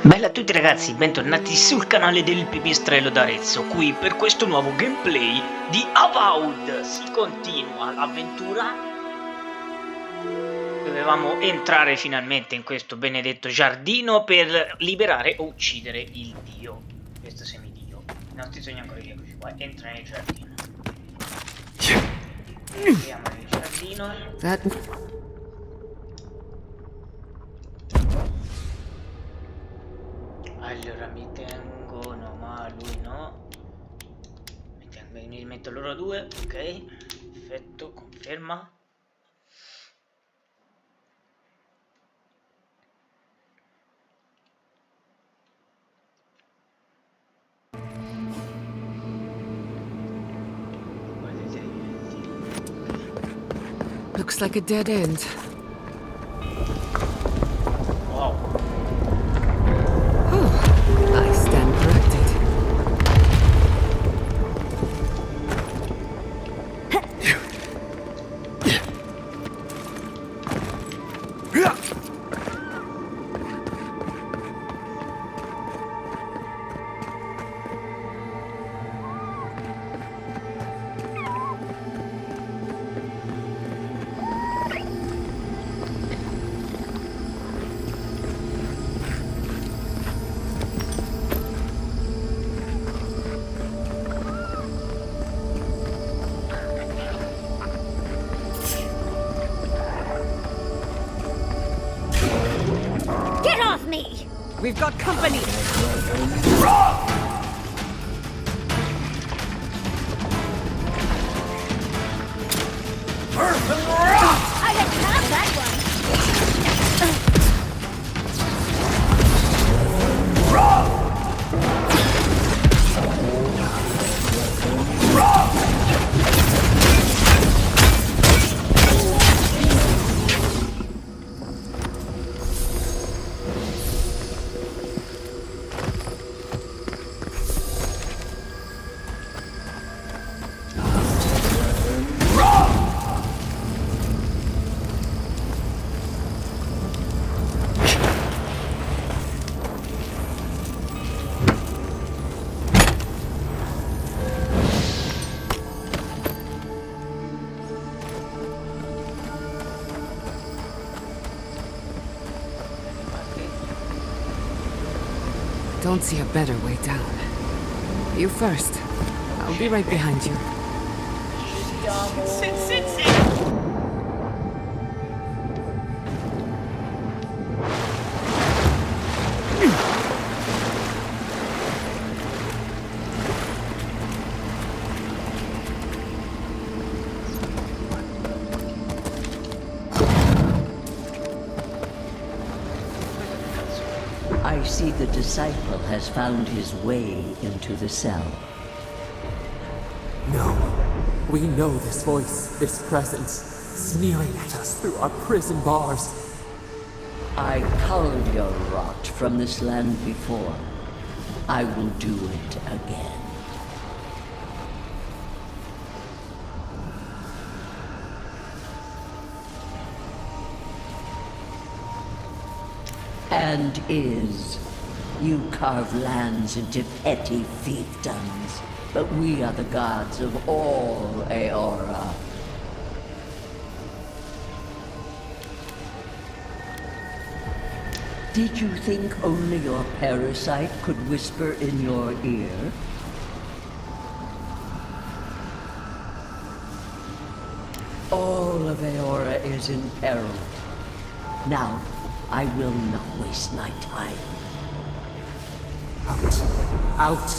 Bella a tutti ragazzi, bentornati sul canale del Pipistrello d'Arezzo. Qui per questo nuovo gameplay di Avowed. Si continua l'avventura. Dovevamo entrare finalmente in questo benedetto giardino per liberare o uccidere il dio, questo semidio. I nostri sogni ancora lì, eccoci qua. Entra nel giardino. Entriamo nel giardino. Allora mi tengo, no, ma lui no. Mi metto loro due, ok. Perfetto, conferma. Looks like a dead end. Wow. Oh, I stand corrected. We've got company! I had found that one! Don't see a better way down. You first. I'll be right behind you. Sit. I see the disciple has found his way into the cell. No. We know this voice, this presence, sneering at us through our prison bars. I culled your rot from this land before. I will do it again. And you carve lands into petty fiefdoms, but we are the gods of all Aora. Did you think only your parasite could whisper in your ear? All of Aora is in peril. Now, I will not waste my time. Out!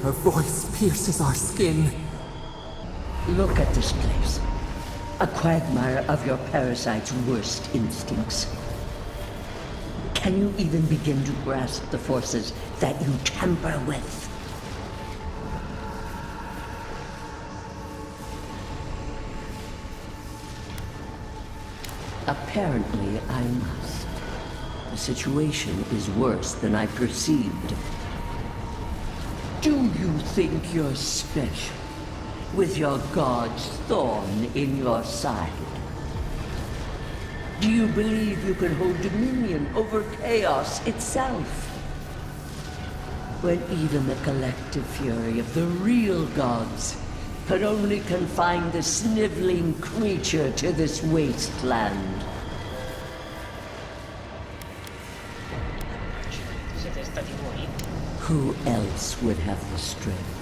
Her voice pierces our skin. Look at this place. A quagmire of your parasite's worst instincts. Can you even begin to grasp the forces that you tamper with? Apparently, I must. The situation is worse than I perceived. Do you think you're special, with your god's thorn in your side? Do you believe you can hold dominion over chaos itself? when even the collective fury of the real gods could only confine the sniveling creature to this wasteland. Siete stati voi? Who else would have the strength?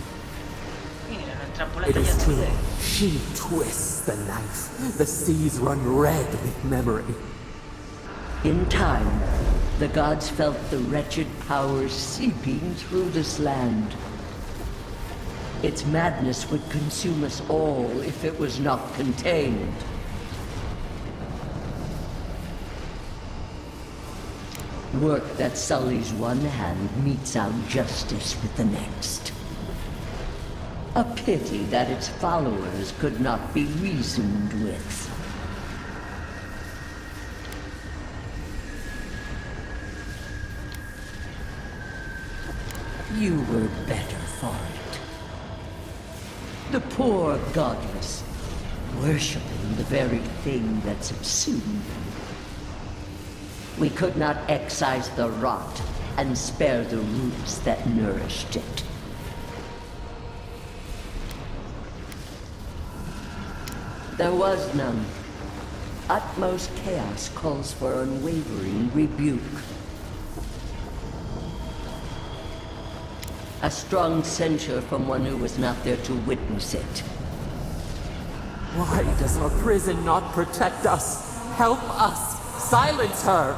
Quindi l'hanno It intrappolata gli is altri true. due. She twists the knife. The seas run red with memory. In time, the gods felt the wretched powers seeping through this land. Its madness would consume us all if it was not contained. Work that sullies one hand metes out justice with the next. A pity that its followers could not be reasoned with. You were better for it. The poor godless, worshipping the very thing that subsumed them. We could not excise the rot and spare the roots that nourished it. There was none. Utmost chaos calls for unwavering rebuke. A strong censure from one who was not there to witness it. Why does our prison not protect us? Help us! Silence her!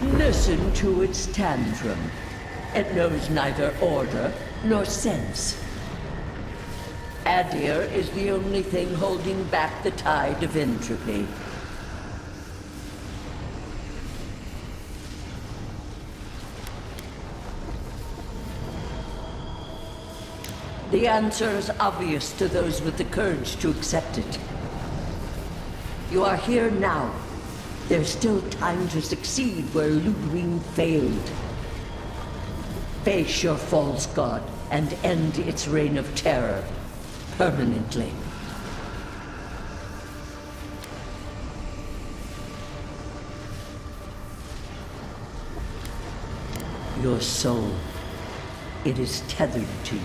Listen to its tantrum. It knows neither order nor sense. Adir is the only thing holding back the tide of entropy. The answer is obvious to those with the courage to accept it. You are here now. There's still time to succeed where Ludwig failed. Face your false god and end its reign of terror permanently. Your soul, it is tethered to you.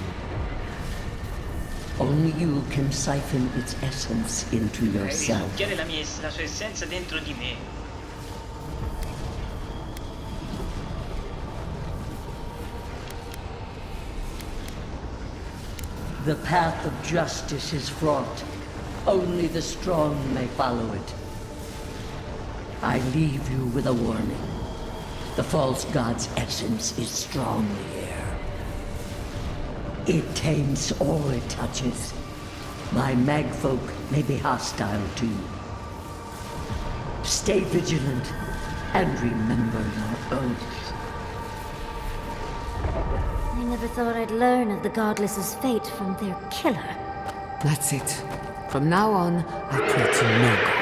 Only you can siphon its essence into yourself. Risucchiare la sua essenza dentro di me. The path of justice is fraught. Only the strong may follow it. I leave you with a warning. The false god's essence is strongly here. It taints all it touches. My magfolk may be hostile to you. Stay vigilant and remember your oath. I never thought I'd learn of the Godless's fate from their killer. That's it. From now on, I pray to no god.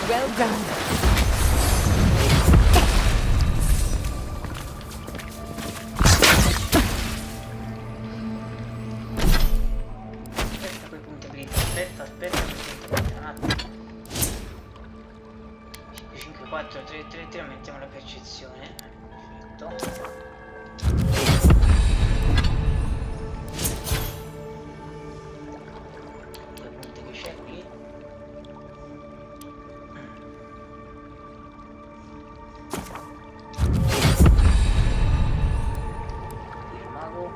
Well done. Aspetta quei punti abilità, aspetta un attimo. 5, 4, 3, 3, 3, aumentiamo la percezione. Perfetto. Due punti che c'è qui. Il mago.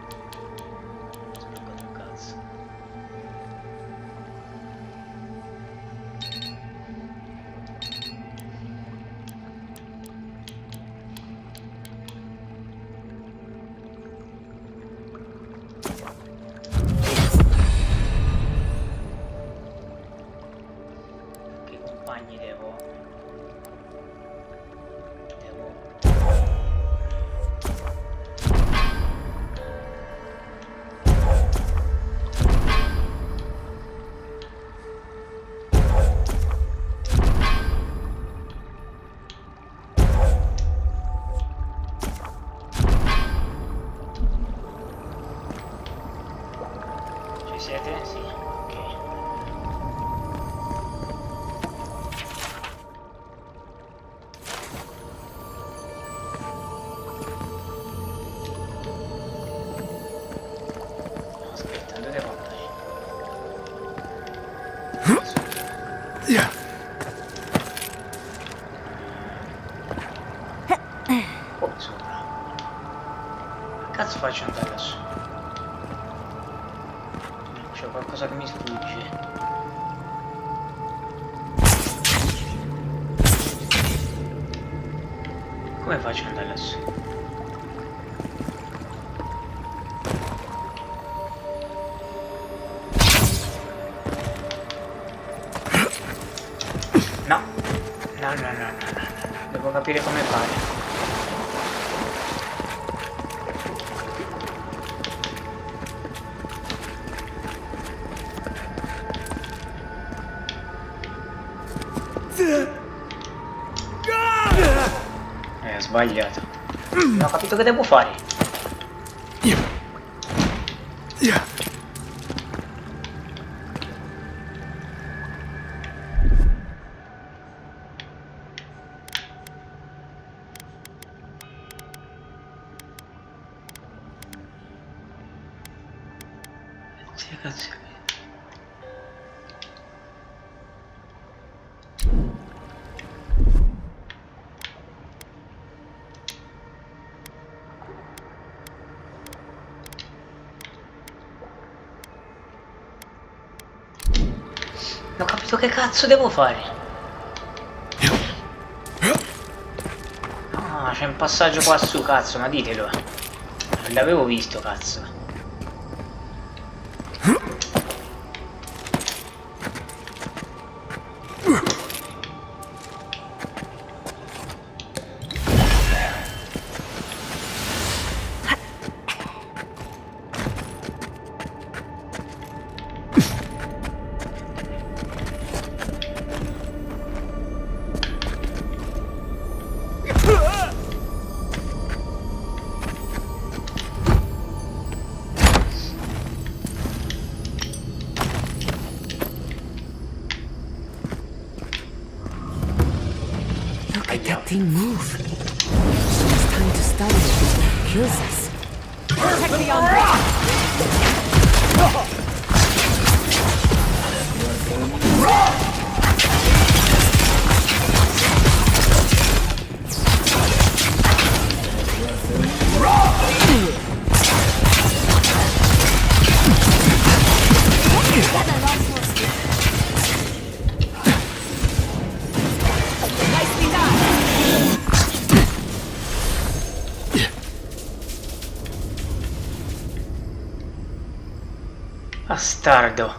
Sbloccato un cazzo. cazzo faccio andare lassù? C'è qualcosa che mi sfugge. Come faccio ad andare lassù? No. No. Devo capire come fare. Ho sbagliato. Non ho capito che devo fare. Che cazzo è? Non ho capito che cazzo devo fare. Ah, c'è un passaggio qua su, cazzo, ma ditelo. Non l'avevo visto, cazzo. That thing move. So it's time to study it before it kills us. Protect the Bastardo.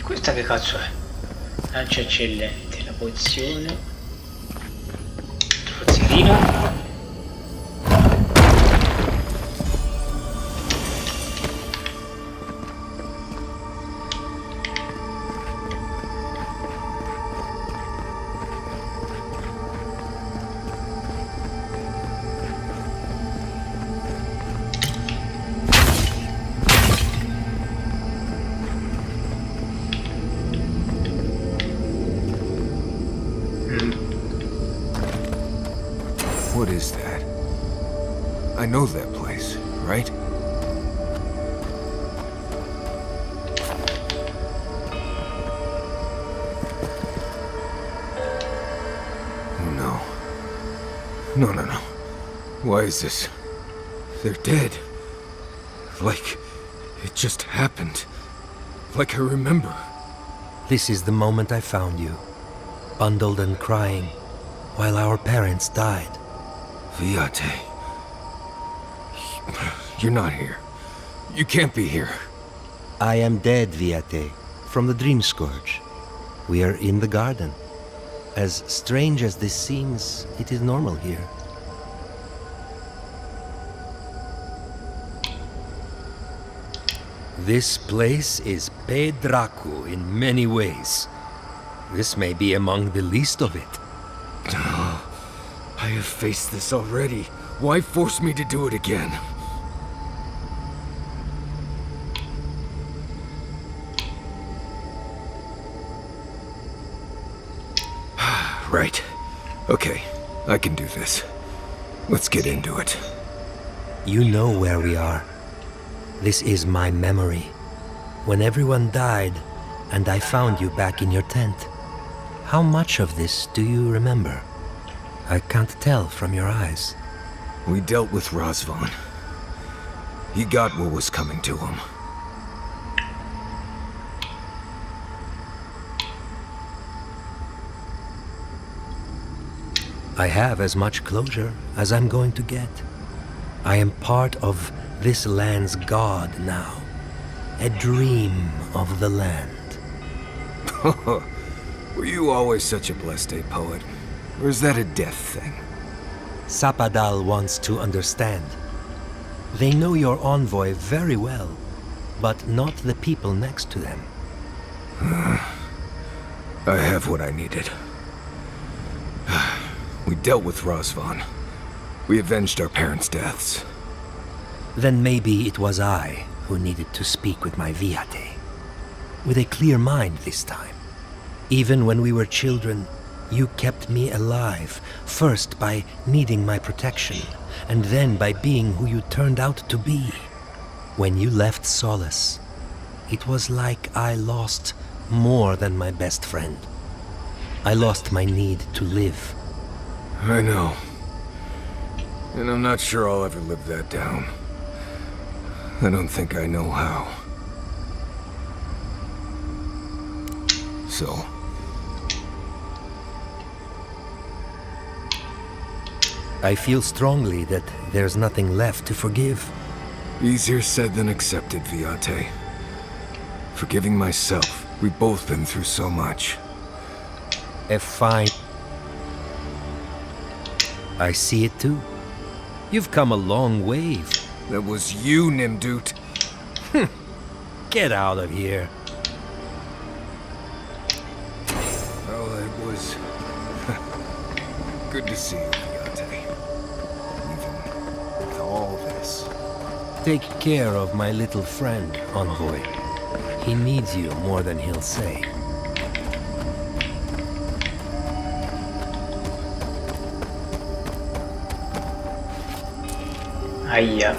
Questa che cazzo è? Lancia eccellente, la pozione. Fozzerino. What is that? I know that place, right? Oh no. No. Why is this? They're dead. Like it just happened. Like I remember. This is the moment I found you, bundled and crying, while our parents died. Viate. You're not here. You can't be here. I am dead, Viate, from the Dream Scourge. We are in the garden. As strange as this seems, it is normal here. This place is Pedraku in many ways. This may be among the least of it. I have faced this already. Why force me to do it again? Right. Okay, I can do this. Let's get into it. You know where we are. This is my memory. When everyone died, and I found you back in your tent. How much of this do you remember? I can't tell from your eyes. We dealt with Razvan. He got what was coming to him. I have as much closure as I'm going to get. I am part of this land's god now. A dream of the land. Were you always such a blessed day poet? Or is that a death thing? Sapadal wants to understand. They know your envoy very well, but not the people next to them. I have what I needed. We dealt with Razvan. We avenged our parents' deaths. Then maybe it was I who needed to speak with my Viate. With a clear mind this time. Even when we were children, you kept me alive, first by needing my protection, and then by being who you turned out to be. When you left Solace, it was like I lost more than my best friend. I lost my need to live. I know. And I'm not sure I'll ever live that down. I don't think I know how. So... I feel strongly that there's nothing left to forgive. Easier said than accepted, Viate. Forgiving myself. We've both been through so much. A fine... I see it too. You've come a long way. That was you, Nimdut. Get out of here. Well, it was... good to see you, Viate. Even with all this. Take care of my little friend, Envoy. He needs you more than he'll say. Aia.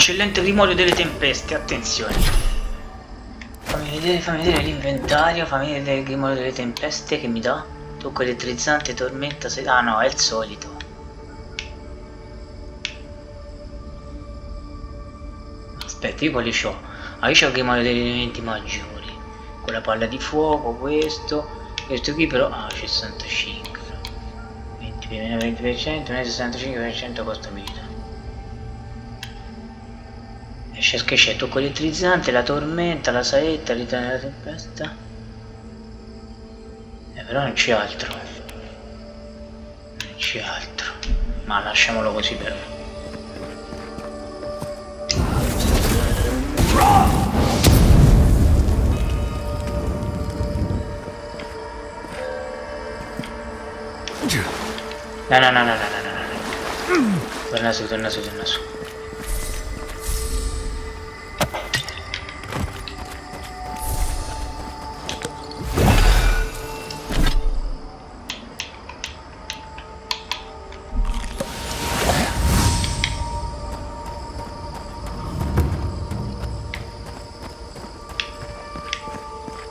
Eccellente grimorio delle tempeste, attenzione. Fammi vedere l'inventario, fammi vedere il grimorio delle tempeste che mi dà. Tocco elettrizzante, tormenta, ah no, è il solito. Aspetta, io quali c'ho? Ah, io c'ho il grimorio degli elementi maggiori. Con la palla di fuoco, questo qui però... Ah, 65 però. 20%, 65% costa abilità. Che c'è? Tocco elettrizzante, la tormenta, la saetta, l'italiana della tempesta. Però non c'è altro. Non c'è altro. Ma lasciamolo così però. No. Torna su.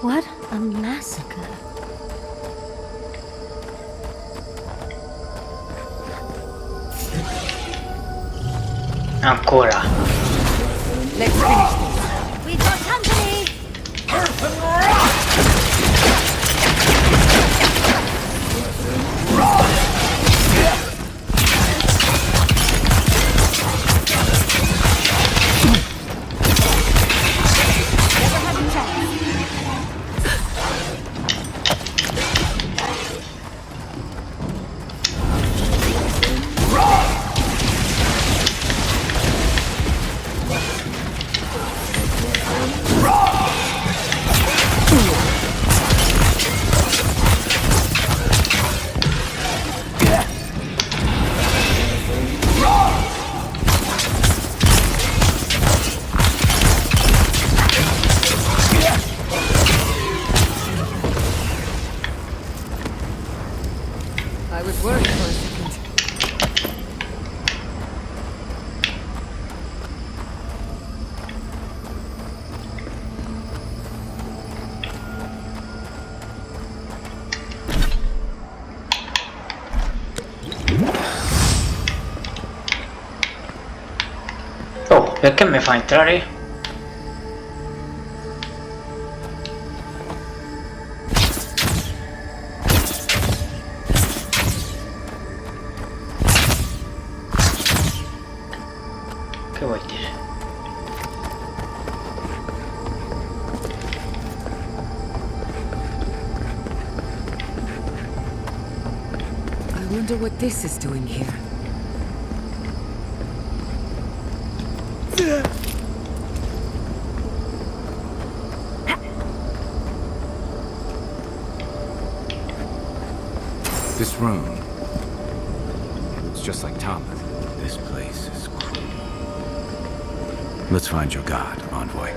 What a massacre. Ancora. Let's finish this. We've got company! Perché mi fa entrare? Che vuoi dire? I wonder what this is doing here. This room, it's just like Thomas. This place is cruel. Let's find your god, envoy.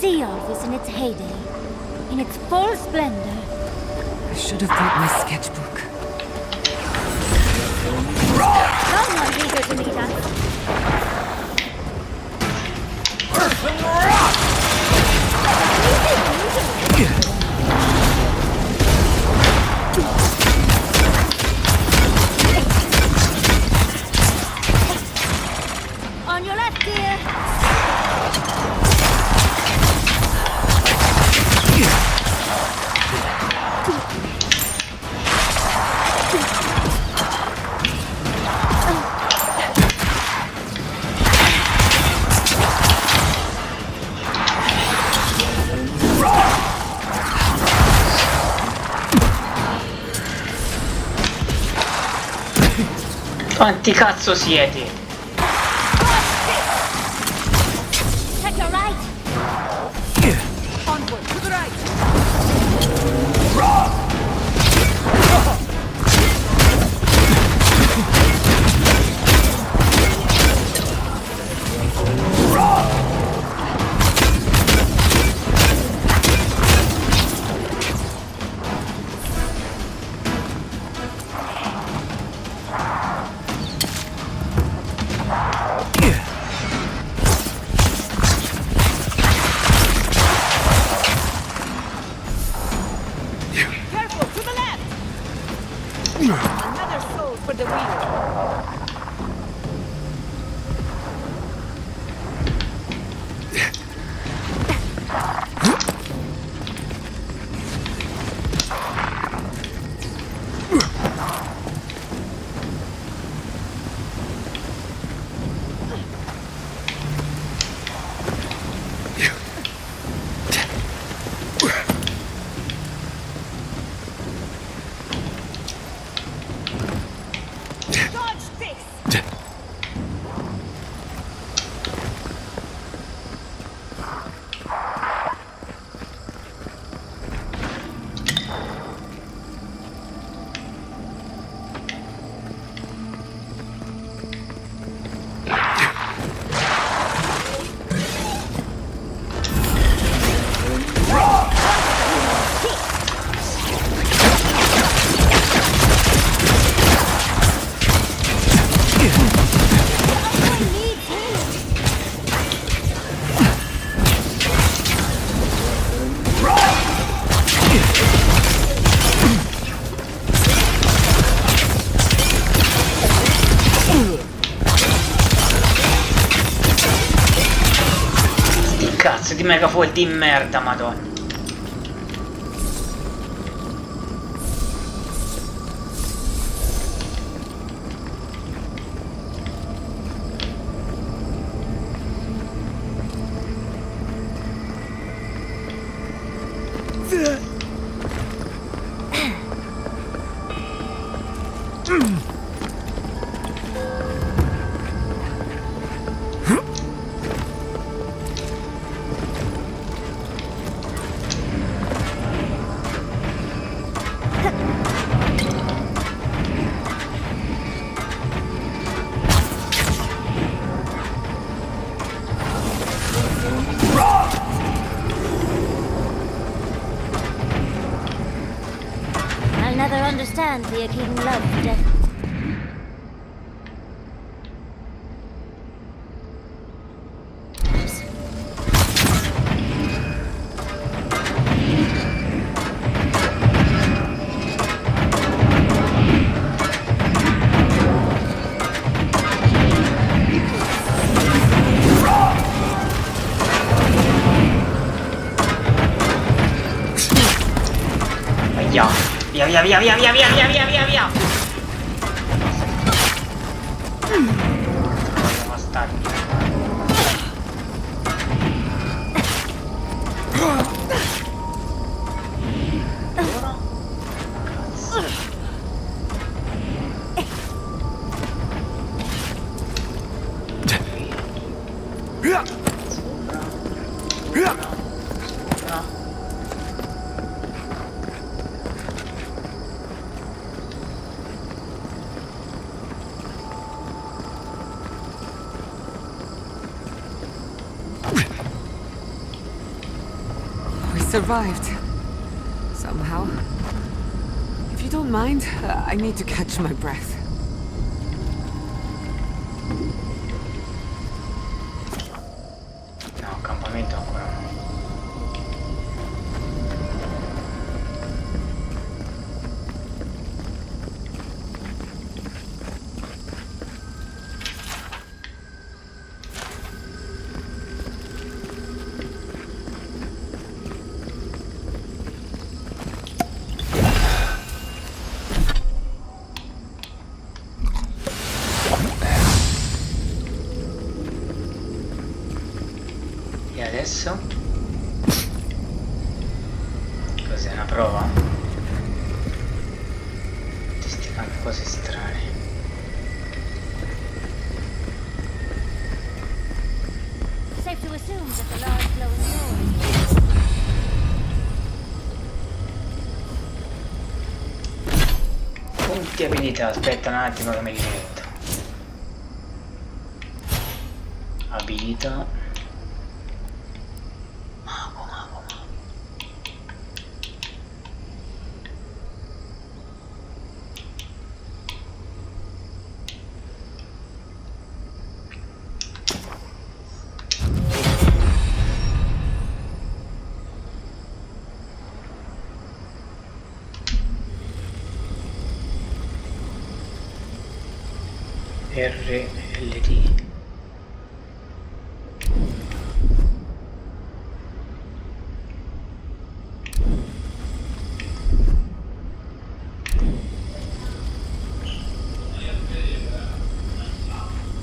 Sea Elf is in its heyday, in its full splendor. I should have brought my sketchbook. Someone's eager to meet us. On your left, dear. Quanti cazzo siete? Check your right. Onward, to the right! Another soul for the wheel. Cazzo di mega fuori di merda, madonna. I'll never understand the King love death. Via. Bastardi. Survived. Somehow. If you don't mind, I need to catch my breath. No, campamento ancora no. Adesso cos'è, una prova? Queste cose strane. Safe to assume that the large glowing door. Punti abilità, aspetta un attimo che me li metto. Abilità. RLT.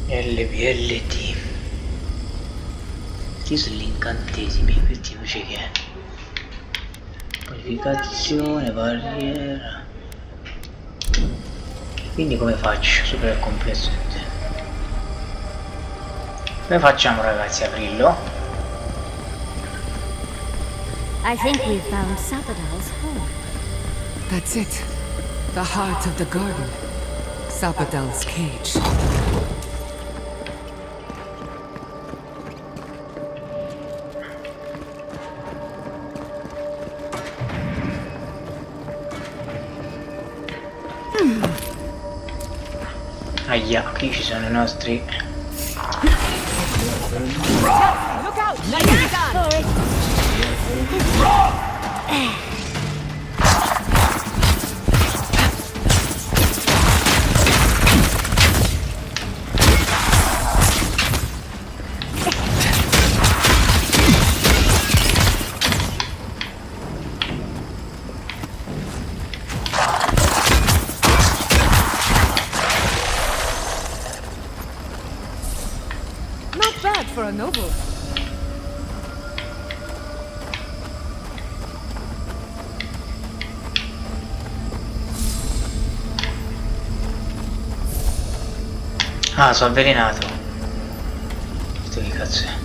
LVLT. Chi sono gli incantesimi? Questi invece che è? Purificazione, barriera. Quindi come faccio? Super complesso. Come facciamo ragazzi a aprirlo? I think we've found Sapodal's home. That's it. The heart of the garden. Sapodal's cage. Ahia, qui ci sono i nostri... Look out! Like Not bad for a noble. Ah, sono avvelenato. Questo che cazzo è?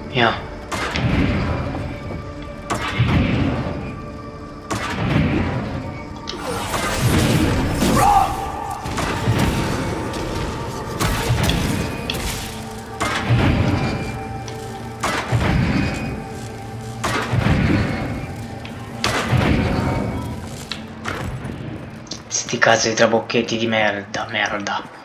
Via. Sti cazzo di trabocchetti di merda, merda.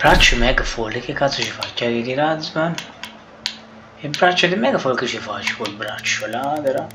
Braccio Megafall, che cazzo ci faccio? Chiari di Razvan? E il braccio di Megafall che ci faccio col braccio? Ladra.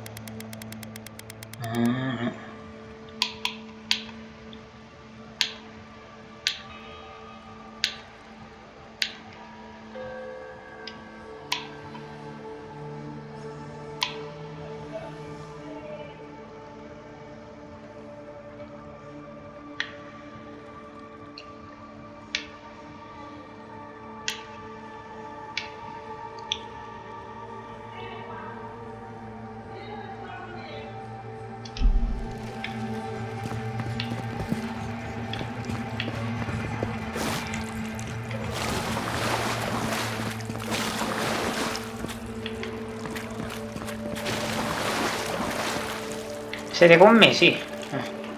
Siete con me? Sì.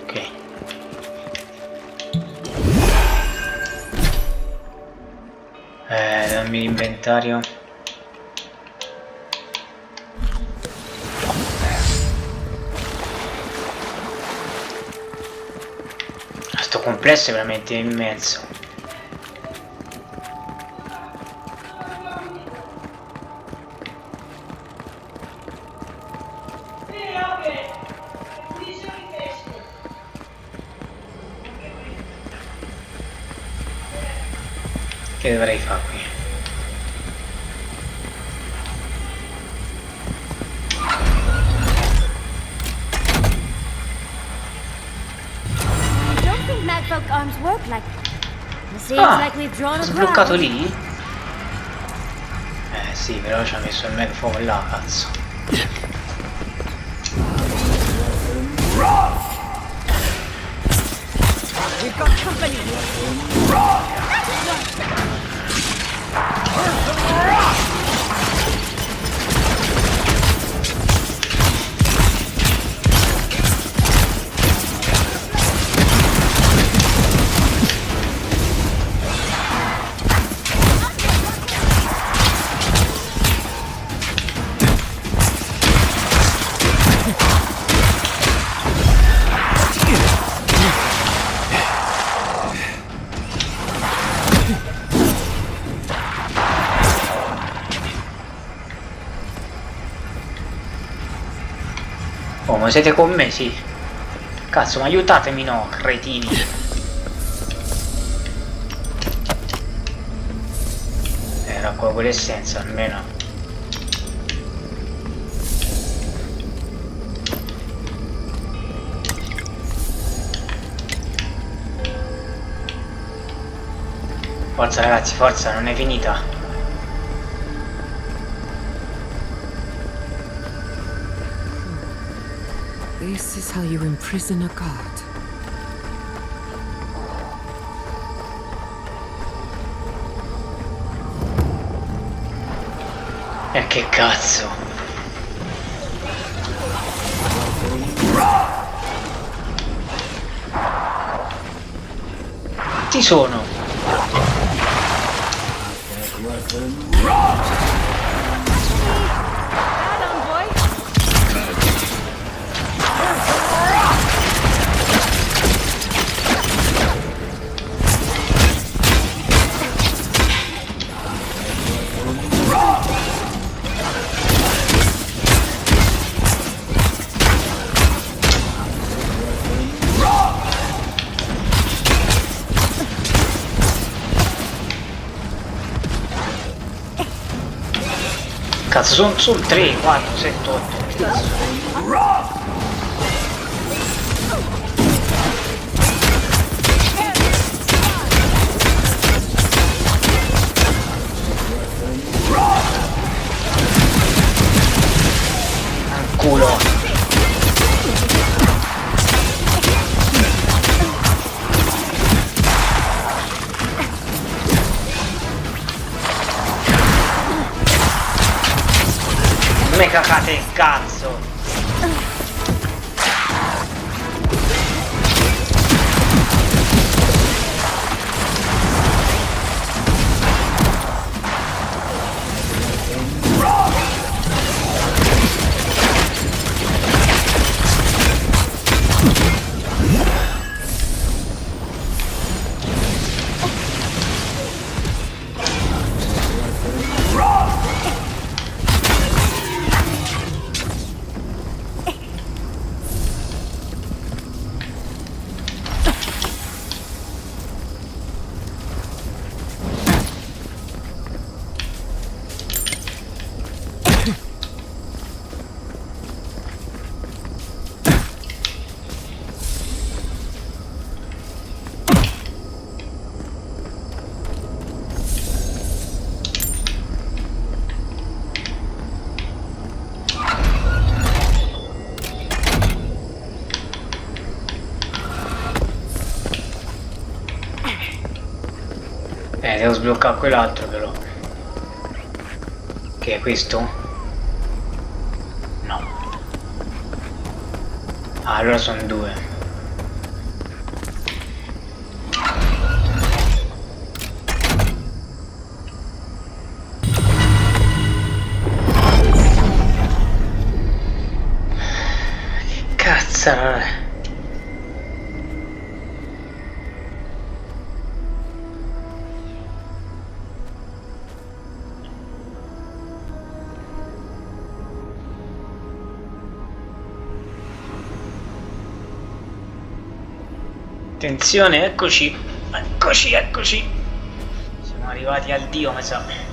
Ok. Dammi l'inventario. Sto complesso è veramente immenso. Che dovrei fare qui? I don't think Magfolk arms work like that. It seems like we've drawn a sbloccato crowd. lì? Sì, però ci ha messo il Magfolk là, cazzo. We've got company here. Come siete con me? Sì. Cazzo, ma aiutatemi, no, cretini. Era qua quell'essenza almeno. Forza ragazzi, forza, non è finita. This is how you imprison a god. E che cazzo? Ci sono. Cazzo, sono 3, 4, 7, 8. Culo. Me cagate il cazzo. Devo sbloccare quell'altro però. Che è questo? No. Ah, allora sono 2. Che cazzo. Attenzione, eccoci, eccoci, eccoci. Siamo arrivati al dio, mi sa.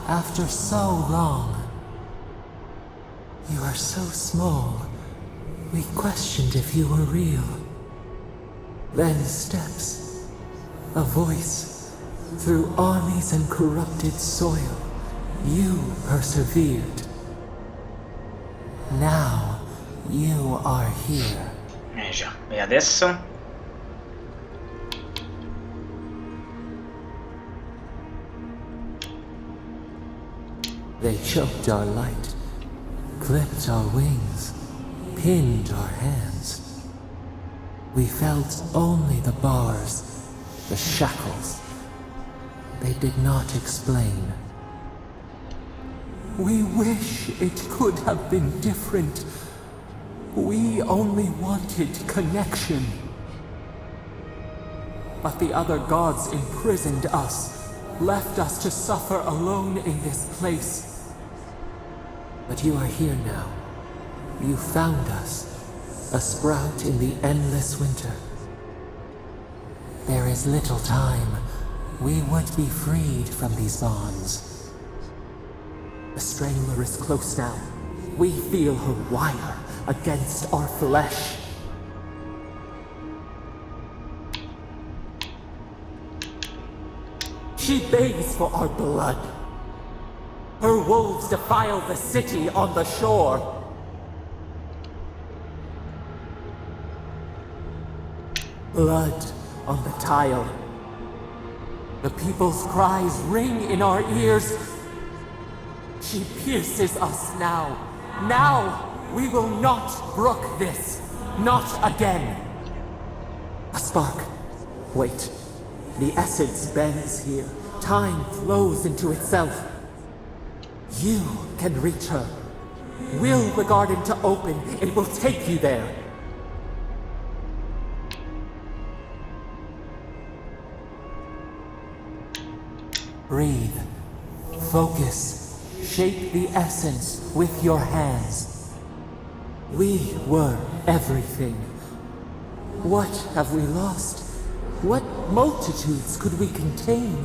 After so long. You are so small. We questioned if you were real. Then steps. A voice. Through armies and corrupted soil. You persevered. Now, you are here. Già, e adesso? They choked our light, clipped our wings, pinned our hands. We felt only the bars, the shackles. They did not explain. We wish it could have been different. We only wanted connection. But the other gods imprisoned us, left us to suffer alone in this place. But you are here now. You found us, a sprout in the endless winter. There is little time. We would be freed from these bonds. The strangler is close now. We feel her wire against our flesh. She begs for our blood. Her wolves defile the city on the shore. Blood on the tile. The people's cries ring in our ears. She pierces us now. Now! We will not brook this. Not again. A spark. Wait. The essence bends here. Time flows into itself. You can reach her. Will the garden to open. It will take you there. Breathe. Focus. Shape the essence with your hands. We were everything. What have we lost? What multitudes could we contain?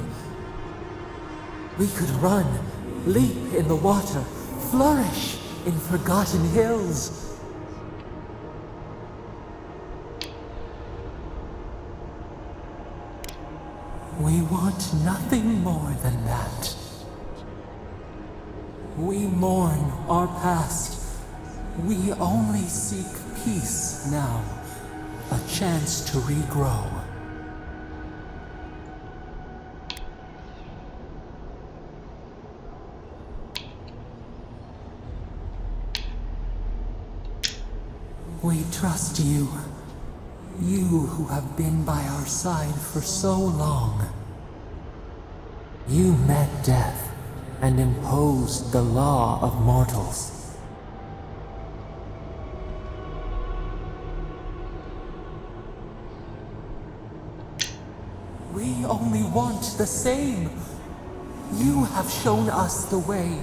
We could run, leap in the water, flourish in forgotten hills. We want nothing more than that. We mourn our past. We only seek peace now, a chance to regrow. We trust you, you who have been by our side for so long. You met death and imposed the law of mortals. We only want the same. You have shown us the way.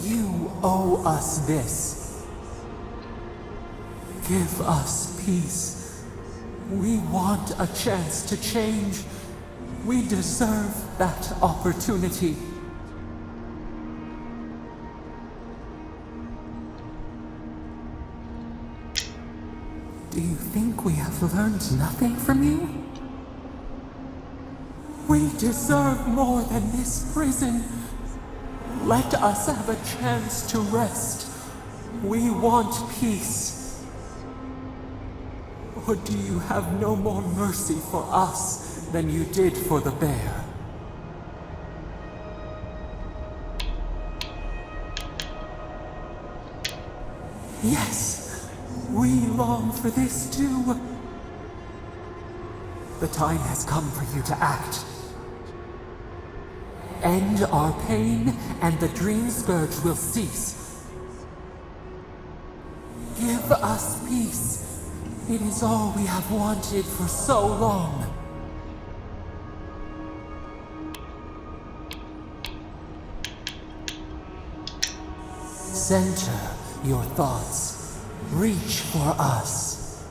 You owe us this. Give us peace. We want a chance to change. We deserve that opportunity. Do you think we have learned nothing from you? We deserve more than this prison. Let us have a chance to rest. We want peace. Or do you have no more mercy for us than you did for the bear? Yes. We long for this too. The time has come for you to act. End our pain, and the dream scourge will cease. Give us peace. It is all we have wanted for so long. Center your thoughts. Reach for us.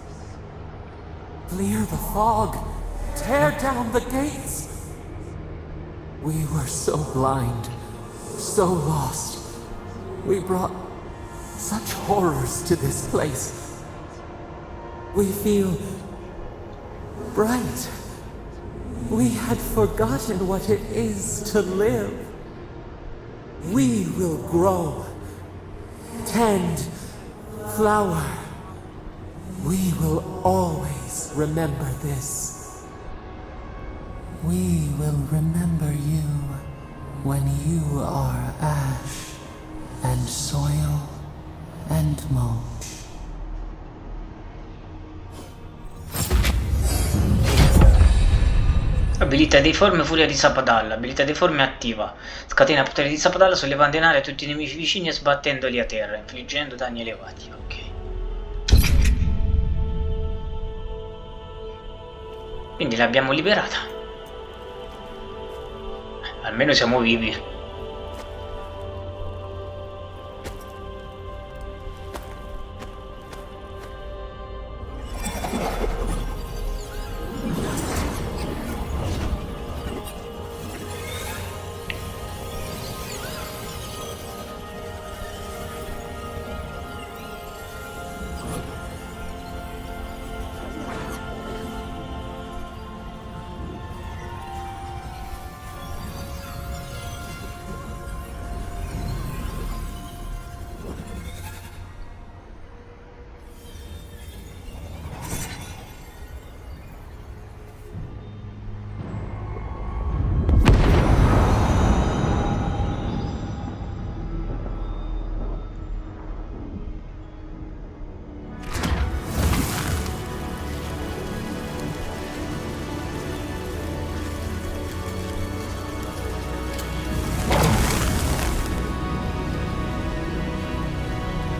Clear the fog. Tear down the gates. We were so blind, so lost. We brought such horrors to this place. We feel bright. We had forgotten what it is to live. We will grow, tend, flower. We will always remember this. We will remember you when you are ash and soil and mulch. Abilità deforme, furia di Sapadalla. Abilità deforme attiva. Scatena potere di Sapadalla sollevando in aria tutti i nemici vicini e sbattendoli a terra, infliggendo danni elevati. Ok. Quindi l'abbiamo liberata. Almeno siamo vivi.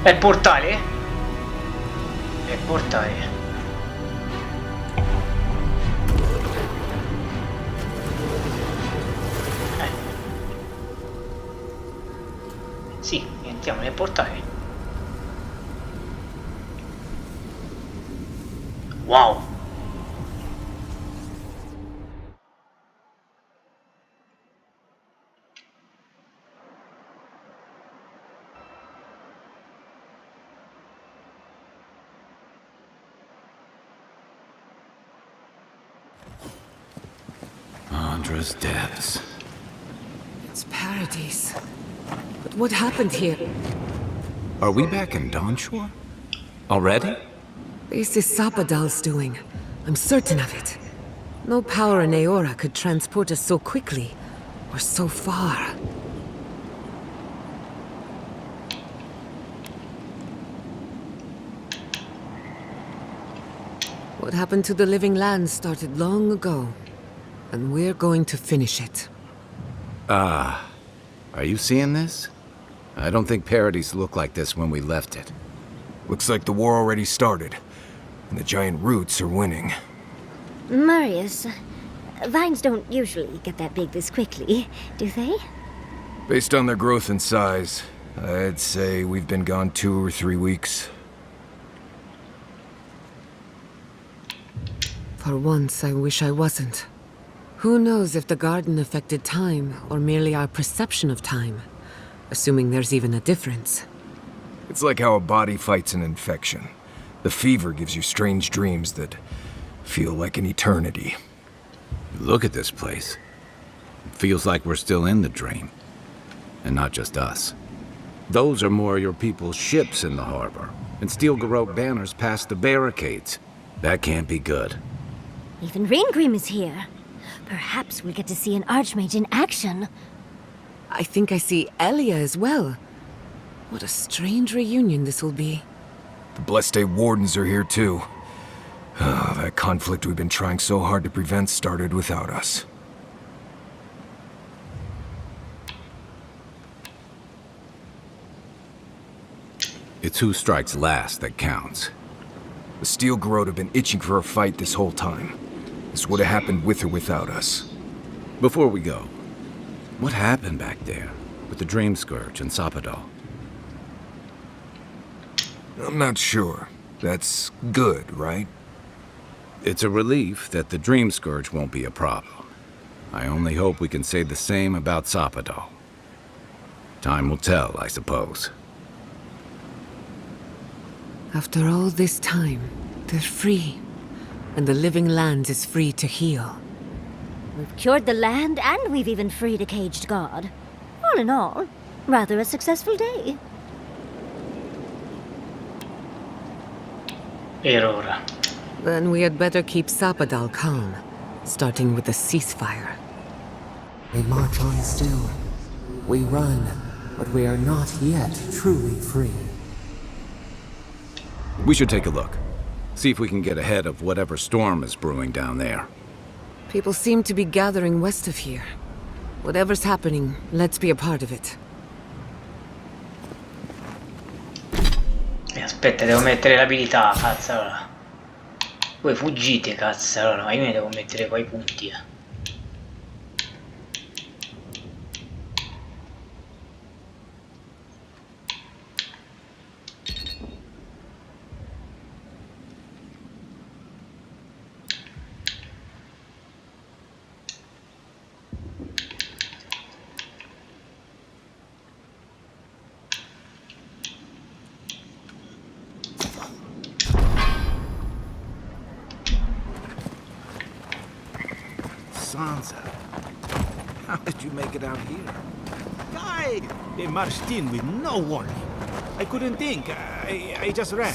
È il portale? È il portale. Sì, entriamo nel portale. Wow. Andra's depths. It's paradise. But what happened here? Are we back in Dawnshore? Already? This is Sapadal's doing. I'm certain of it. No power in Aora could transport us so quickly, or so far. What happened to the living land started long ago, and we're going to finish it. Ah, are you seeing this? I don't think Paradise looked like this when we left it. Looks like the war already started, and the giant roots are winning. Marius, vines don't usually get that big this quickly, do they? Based on their growth and size, I'd say we've been gone 2 or 3 weeks. For once, I wish I wasn't. Who knows if the garden affected time, or merely our perception of time? Assuming there's even a difference. It's like how a body fights an infection. The fever gives you strange dreams that feel like an eternity. Look at this place. It feels like we're still in the dream. And not just us. Those are more your people's ships in the harbor, and steel garrote banners past the barricades. That can't be good. Even Reingrim is here. Perhaps we'll get to see an Archmage in action. I think I see Elia as well. What a strange reunion this will be. The Blessed Day Wardens are here too. That conflict we've been trying so hard to prevent started without us. It's who strikes last that counts. The Steel Garrote have been itching for a fight this whole time. This would have happened with or without us. Before we go, what happened back there with the Dream Scourge and Sapadal? I'm not sure. That's good, right? It's a relief that the Dream Scourge won't be a problem. I only hope we can say the same about Sapadal. Time will tell, I suppose. After all this time, they're free. And the living land is free to heal. We've cured the land, and we've even freed a caged god. All in all, rather a successful day. Aurora. Then we had better keep Sapadal calm, starting with a ceasefire. They march on still, We run, but we are not yet truly free. We should take a look. See if we can get ahead of whatever storm is brewing down there. People seem to be gathering west of here. Whatever's happening, let's be a part of it. Aspetta, devo mettere l'abilità, cazzo, allora. Voi fuggite, cazzo, allora, ma io mi devo mettere qua i punti, Sansa, how did you make it out here? They marched in with no warning. I couldn't think. I just ran.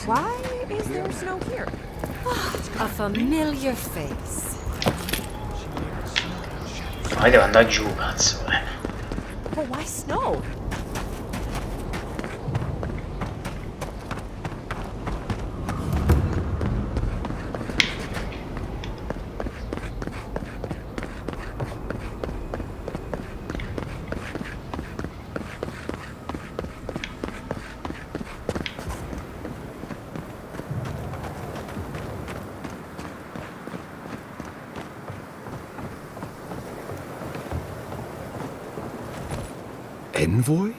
Why is there snow here? A familiar face. Poi devo andare giù, cazzo, But why snow? Envoy?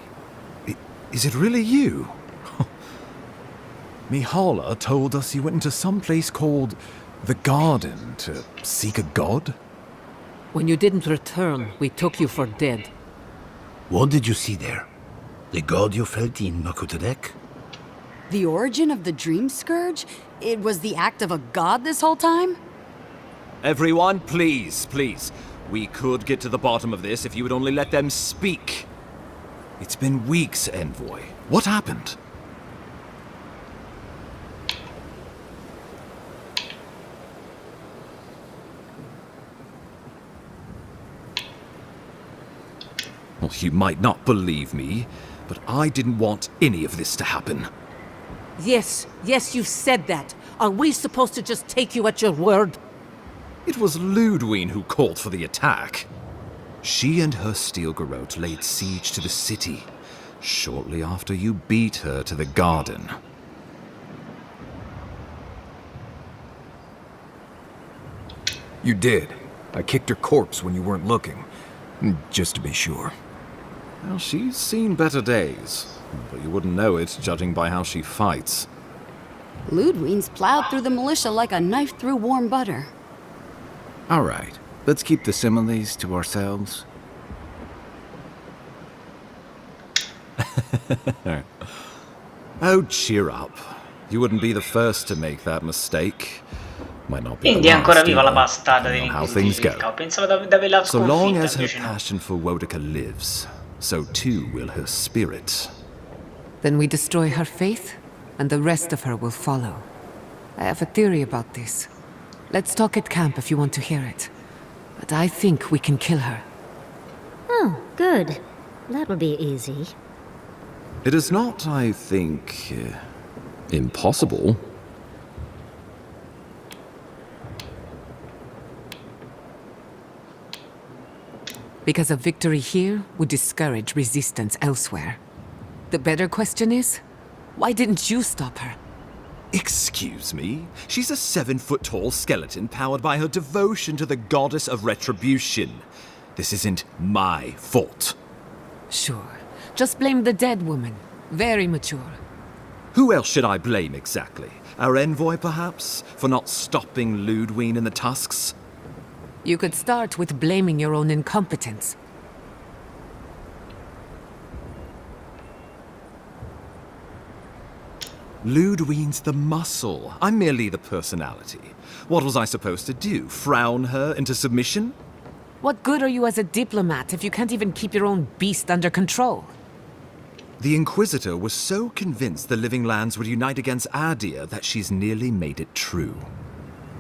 Is it really you? Mihala told us you went into some place called the Garden to seek a god? When you didn't return, we took you for dead. What did you see there? The god you felt in Makutadek? The origin of the Dream Scourge? It was the act of a god this whole time? Everyone, please, please. We could get to the bottom of this if you would only let them speak. It's been weeks, Envoy. What happened? Well, you might not believe me, but I didn't want any of this to happen. Yes, you said that. Are we supposed to just take you at your word? It was Ludwine who called for the attack. She and her Stilgarrote laid siege to the city shortly after you beat her to the garden. You did. I kicked her corpse when you weren't looking, just to be sure. Well, she's seen better days, but you wouldn't know it judging by how she fights. Ludwine's plowed through the militia like a knife through warm butter. All right, let's keep the similes to ourselves. Oh, cheer up. You wouldn't be the first to make that mistake. Might not be Quindi è ancora last, viva la either, bastata depending on how things go. Pensavo di averla So long sconfitta, as her invece no. passion for Wodica lives, so too will her spirit. Then we destroy her faith, and the rest of her will follow. I have a theory about this. Let's talk at camp if you want to hear it. But I think we can kill her. Oh, good. That will be easy. It is not, I think, impossible. Because a victory here would discourage resistance elsewhere. The better question is, why didn't you stop her? Excuse me? She's a 7-foot-tall skeleton powered by her devotion to the goddess of retribution. This isn't my fault. Sure. Just blame the dead woman. Very mature. Who else should I blame exactly? Our envoy, perhaps? For not stopping Ludwine and the Tusks? You could start with blaming your own incompetence. Ludwine's the muscle. I'm merely the personality. What was I supposed to do? Frown her into submission? What good are you as a diplomat if you can't even keep your own beast under control? The Inquisitor was so convinced the Living Lands would unite against Adir that she's nearly made it true.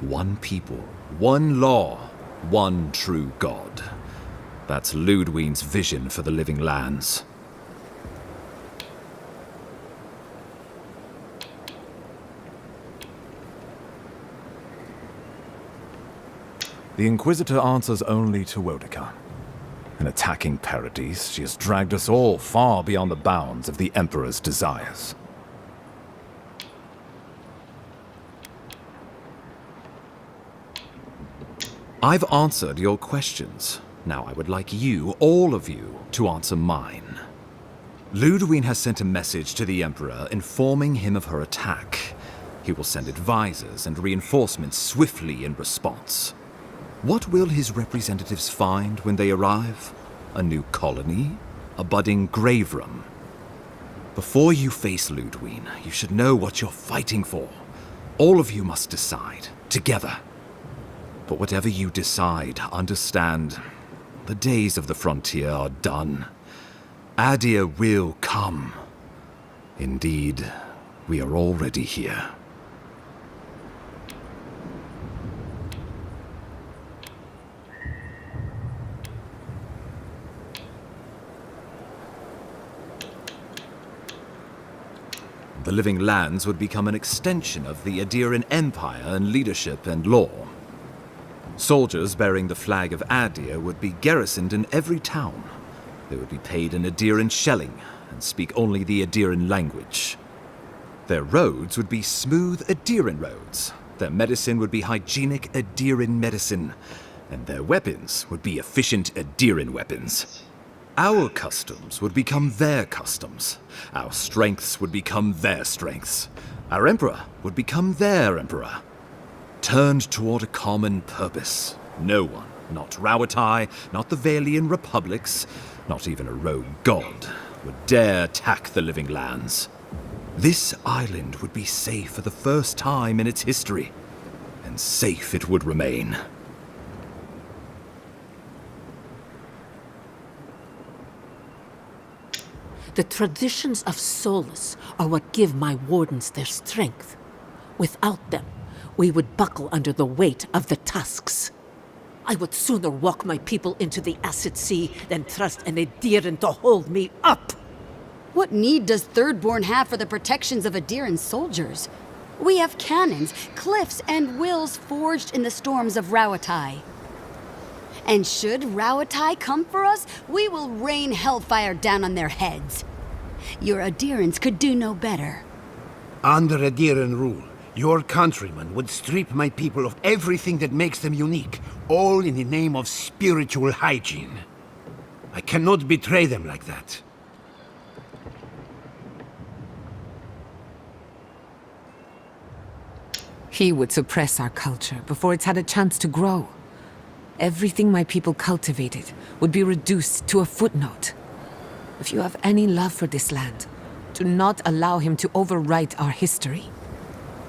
One people, one law, one true God. That's Ludwine's vision for the living lands. The Inquisitor answers only to Wodica. In attacking Paradise, she has dragged us all far beyond the bounds of the Emperor's desires. I've answered your questions. Now I would like you, all of you, to answer mine. Ludwine has sent a message to the Emperor informing him of her attack. He will send advisors and reinforcements swiftly in response. What will his representatives find when they arrive? A new colony? A budding grave room? Before you face Ludwine, you should know what you're fighting for. All of you must decide, together. But whatever you decide, understand, the days of the frontier are done. Adir will come. Indeed, we are already here. The living lands would become an extension of the Adiran Empire in leadership and law. Soldiers bearing the flag of Adir would be garrisoned in every town. They would be paid in Adiran shelling and speak only the Adiran language. Their roads would be smooth Adiran roads. Their medicine would be hygienic Adiran medicine. And their weapons would be efficient Adiran weapons. Our customs would become their customs. Our strengths would become their strengths. Our emperor would become their emperor. Turned toward a common purpose. No one, not Rauatai, not the Valian republics, not even a rogue god, would dare attack the living lands. This island would be safe for the first time in its history, and safe it would remain. The traditions of Solus are what give my wardens their strength. Without them, we would buckle under the weight of the tusks. I would sooner walk my people into the acid sea than trust an Adiran to hold me up. What need does Thirdborn have for the protections of Adiran soldiers? We have cannons, cliffs, and wills forged in the storms of Rauatai. And should Rauatai come for us, we will rain hellfire down on their heads. Your Adirans could do no better. Under Adiran rule, your countrymen would strip my people of everything that makes them unique, all in the name of spiritual hygiene. I cannot betray them like that. He would suppress our culture before it's had a chance to grow. Everything my people cultivated would be reduced to a footnote. If you have any love for this land, do not allow him to overwrite our history.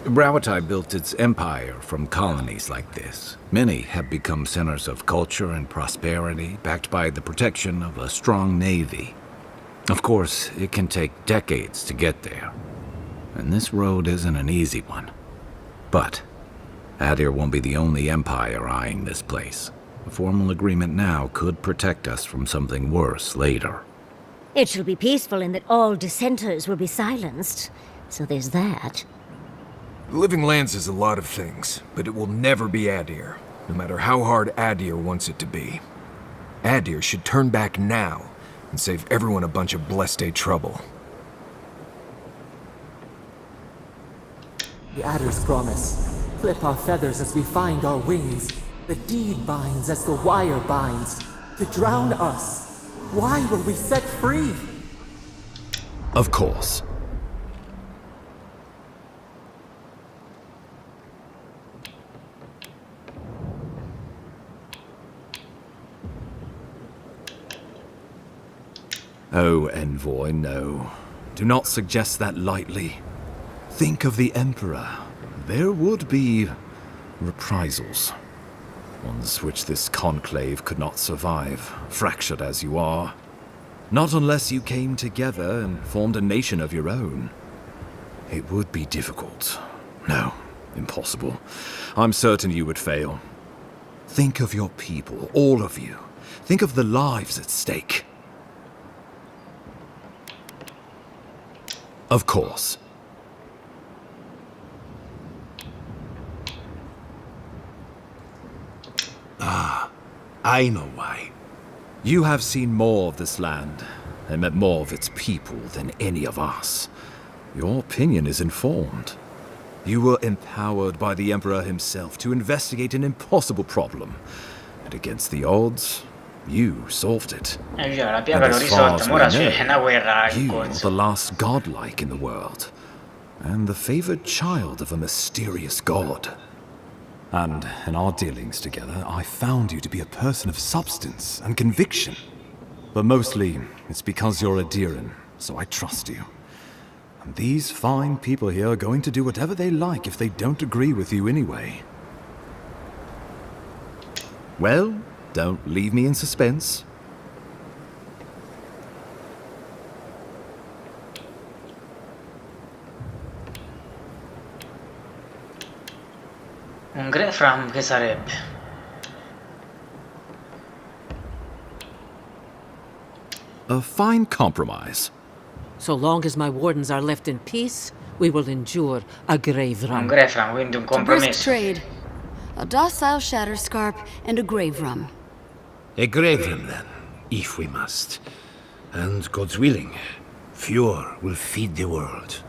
Rauatai built its empire from colonies like this. Many have become centers of culture and prosperity, backed by the protection of a strong navy. Of course, it can take decades to get there, and this road isn't an easy one. But Adir won't be the only empire eyeing this place. A formal agreement now could protect us from something worse later. It shall be peaceful in that all dissenters will be silenced. So there's that. The Living Lands is a lot of things, but it will never be Adir, no matter how hard Adir wants it to be. Adir should turn back now and save everyone a bunch of blessed day trouble. The adder's promise. Clip our feathers as we find our wings. The deed binds as the wire binds. To drown us. Why were we set free? Of course. Oh, Envoy, no. Do not suggest that lightly. Think of the Emperor. There would be reprisals. Ones which this conclave could not survive, fractured as you are. Not unless you came together and formed a nation of your own. It would be difficult. No, impossible. I'm certain you would fail. Think of your people, all of you. Think of the lives at stake. Of course. Ah, I know why. You have seen more of this land and met more of its people than any of us. Your opinion is informed. You were empowered by the Emperor himself to investigate an impossible problem. And against the odds, you solved it. Già, la And piaga l'ho as far risolta, as ma we ora c'è know, una guerra in you are corso. the last godlike in the world, and the favored child of a mysterious god. And in our dealings together, I found you to be a person of substance and conviction. But mostly, it's because you're a Diran, so I trust you. And these fine people here are going to do whatever they like if they don't agree with you anyway. Well, don't leave me in suspense. Un Grefram che sarebbe? A fine compromise. So long as my wardens are left in peace, we will endure a grave Un run. Grefram, quindi un A brisk compromesso. trade. A docile Shatterscarp and a grave rum. A grave room, then, if we must. And, God's willing, Fjord will feed the world.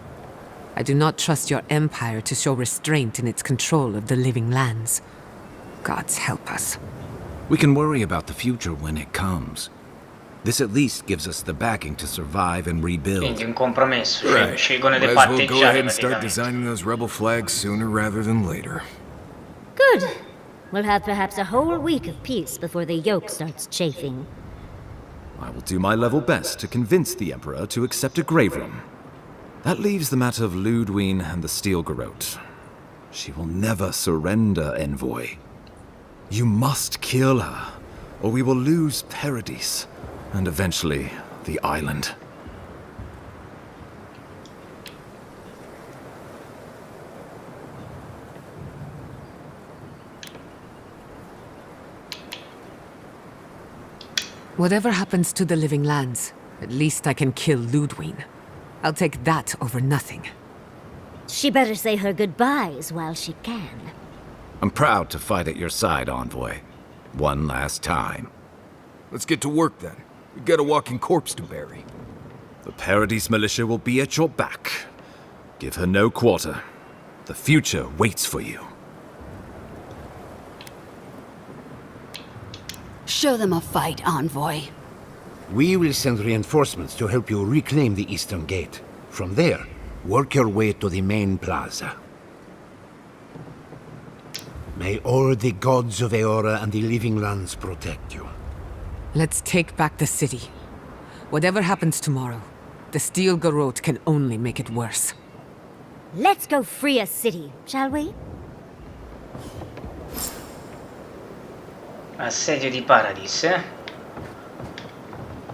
I do not trust your empire to show restraint in its control of the living lands. Gods help us. We can worry about the future when it comes. This at least gives us the backing to survive and rebuild. Quindi un compromesso. Right. Scelgono di Might as well go patteggiare ahead and start praticamente. designing those rebel flags sooner rather than later. Good. We'll have perhaps a whole week of peace before the yoke starts chafing. I will do my level best to convince the Emperor to accept a grave room. That leaves the matter of Ludwine and the Steel Garrote. She will never surrender, Envoy. You must kill her, or we will lose Paradise, and eventually the island. Whatever happens to the living lands, at least I can kill Ludwine. I'll take that over nothing. She better say her goodbyes while she can. I'm proud to fight at your side, Envoy. One last time. Let's get to work then. We've got a walking corpse to bury. The Paradise militia will be at your back. Give her no quarter. The future waits for you. Show them a fight, Envoy. We will send reinforcements to help you reclaim the Eastern Gate. From there, work your way to the main plaza. May all the gods of Eora and the living lands protect you. Let's take back the city. Whatever happens tomorrow, the Steel Garrote can only make it worse. Let's go free a city, shall we? Assedio di Paradise.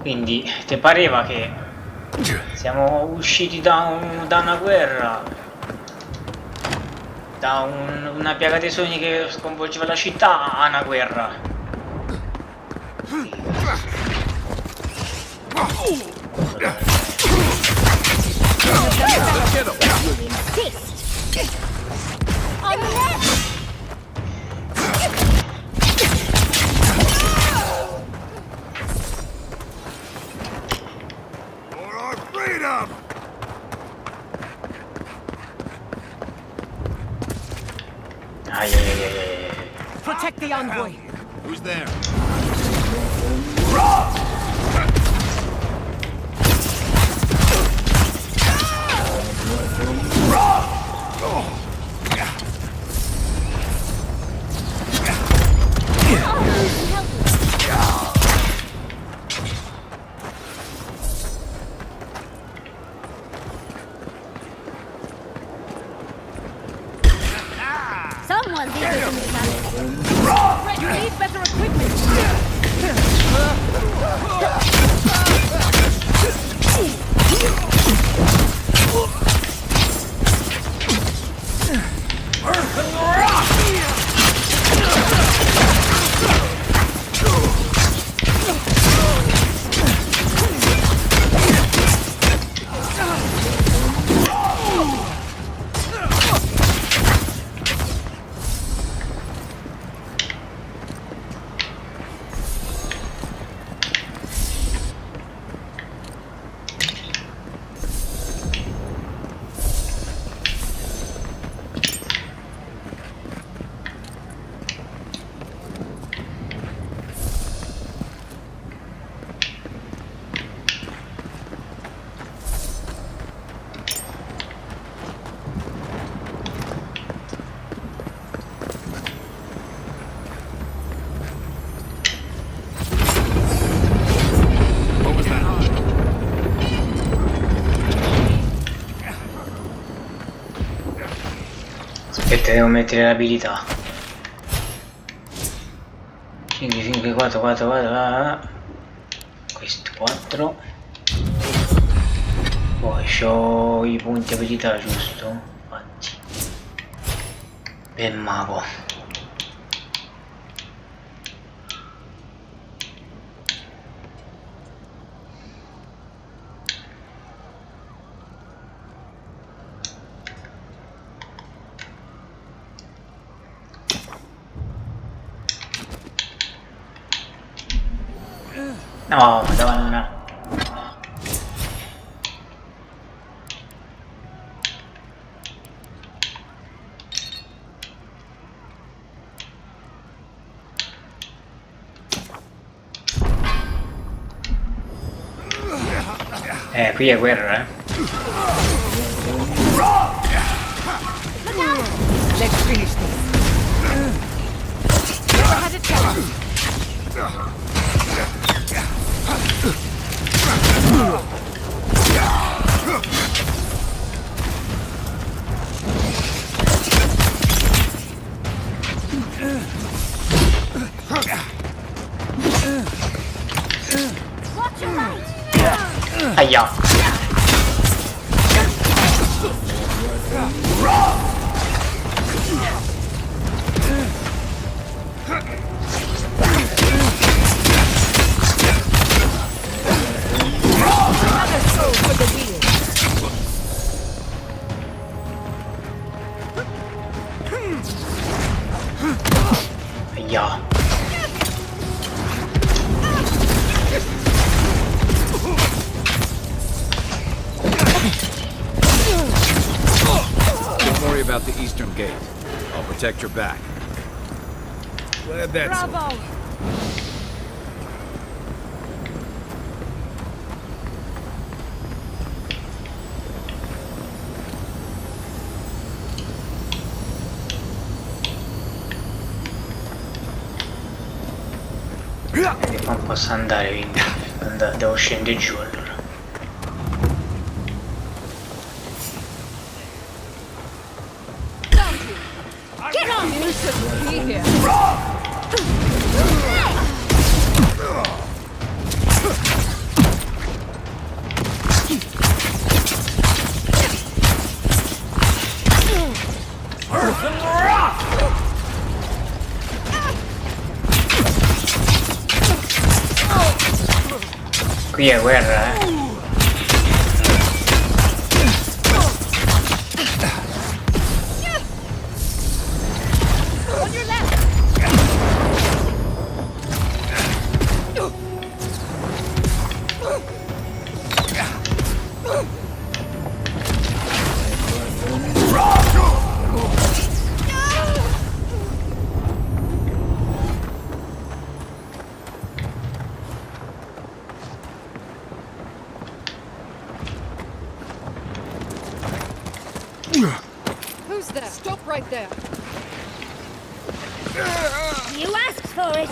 Quindi ti pareva che siamo usciti da una guerra, da una piaga dei sogni che sconvolgeva la città, a una guerra. Protect the envoy. Who's there? Someone's eager to meet us. You need better equipment. Aspetta, devo mettere l'abilità. 5, 5, 4, 4, 4, questo 4. Poi c'ho i punti abilità, giusto? Infatti. Ben mago. No, madonna. Qui è guerra, eh. Let's finish this. Never had a chance. Aia. Aia. Don't worry about the eastern gate. I'll protect your back. Glad that's Bravo! Non posso andare, quindi devo scendere giù allora. Get on! You shouldn't be here. Qui è guerra, eh. On your left! Who's there? Stop right there! You asked for it.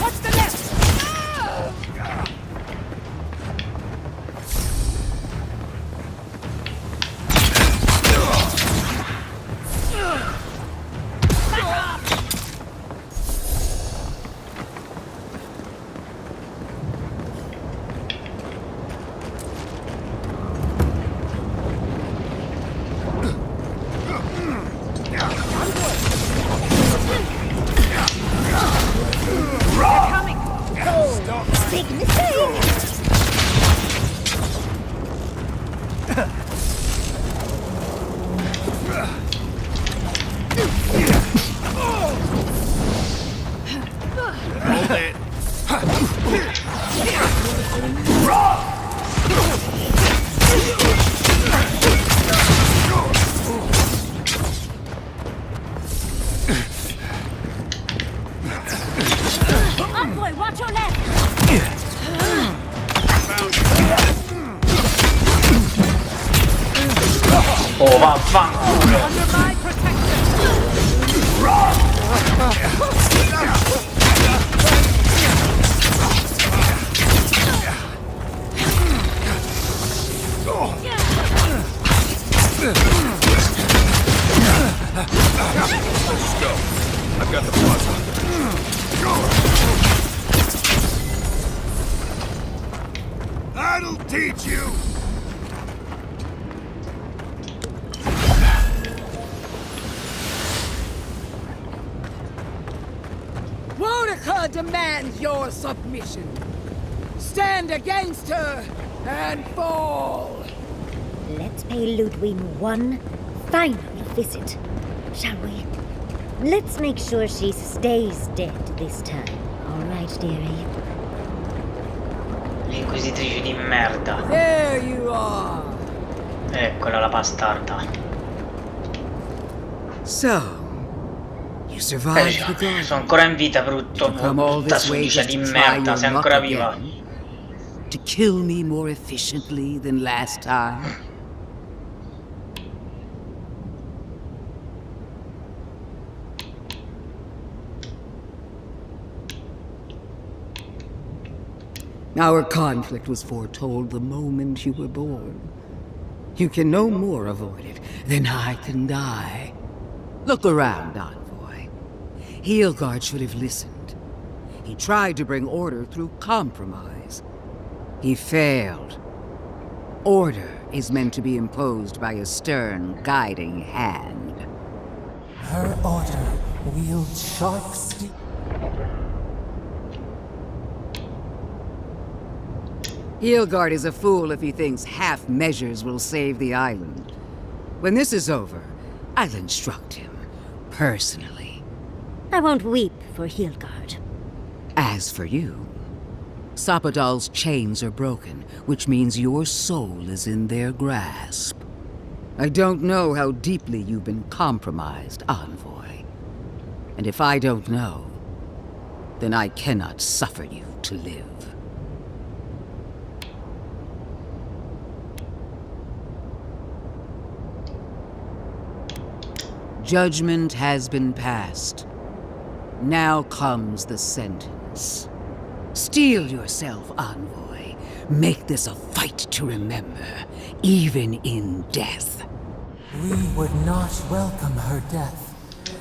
What's the left? Big mistake. Hold it. Up, boy, watch your left. Oh, vaffanculo. Under my protection! teach you! Warwicker demands your submission. Stand against her and fall. Let's pay Ludwig one final visit, shall we? Let's make sure she stays dead this time. All right, dearie? L'inquisitrice di merda. There you are. Eccola la bastarda. So, you survived the guard. Sono ancora in vita, brutta sudicia di merda, sei ancora viva. To kill me more efficiently than last time. Our conflict was foretold the moment you were born. You can no more avoid it than I can die. Look around, Envoy. Heelguard should have listened. He tried to bring order through compromise. He failed. Order is meant to be imposed by a stern, guiding hand. Her order wields sharp steel. Heelguard is a fool if he thinks half measures will save the island. When this is over, I'll instruct him, personally. I won't weep for Heelguard. As for you, Sapadal's chains are broken, which means your soul is in their grasp. I don't know how deeply you've been compromised, Envoy. And if I don't know, then I cannot suffer you to live. Judgment has been passed. Now comes the sentence. Steel yourself, Envoy. Make this a fight to remember, even in death. We would not welcome her death.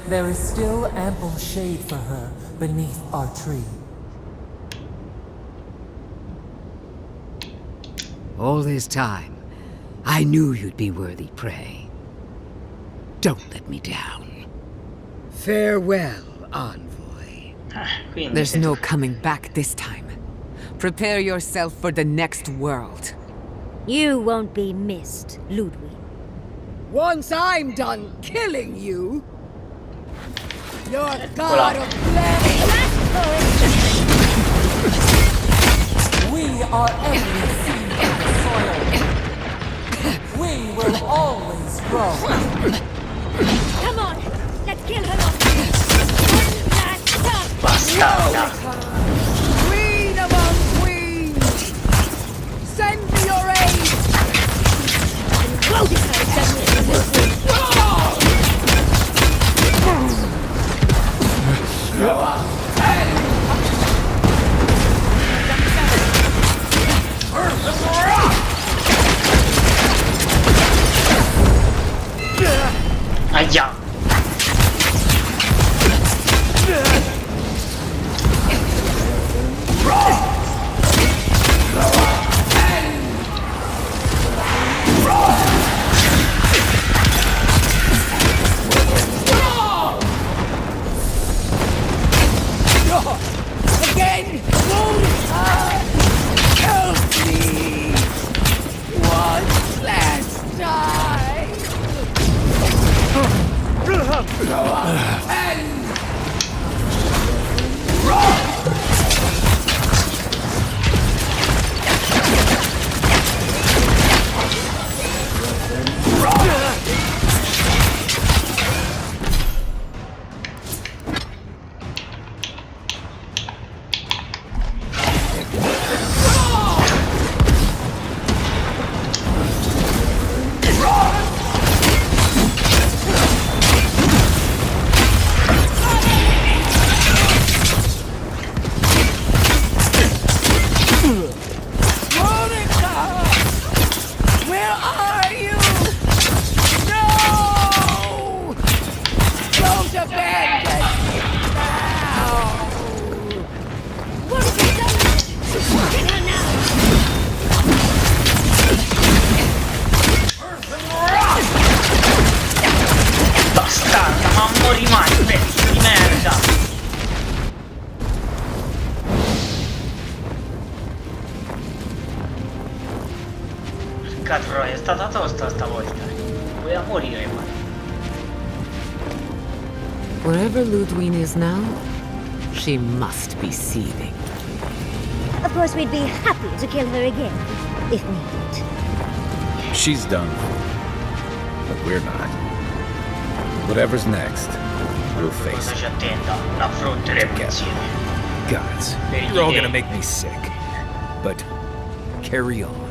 There is still ample shade for her beneath our tree. All this time, I knew you'd be worthy prey. Don't let me down. Farewell, Envoy. There's no coming back this time. Prepare yourself for the next world. You won't be missed, Ludwig. Once I'm done killing you, your god of We are every seed of the soil. We will always grow. Come on, let's kill her off. One last time. Bastarda. Queen among queens! Send me your aid! Whoa, this Aia. Again! Help me! One last time! porca troia, è stata tosta stavolta. Voleva morire qua. Wherever Ludwig is now, she must be seething. Of course, we'd be happy to kill her again, if needed. She's done. But we're not. Whatever's next, we'll face Cosa it. ci attenda? L'affronteremo insieme. Guys, Per gli you're all dei. gonna make me sick. But carry on.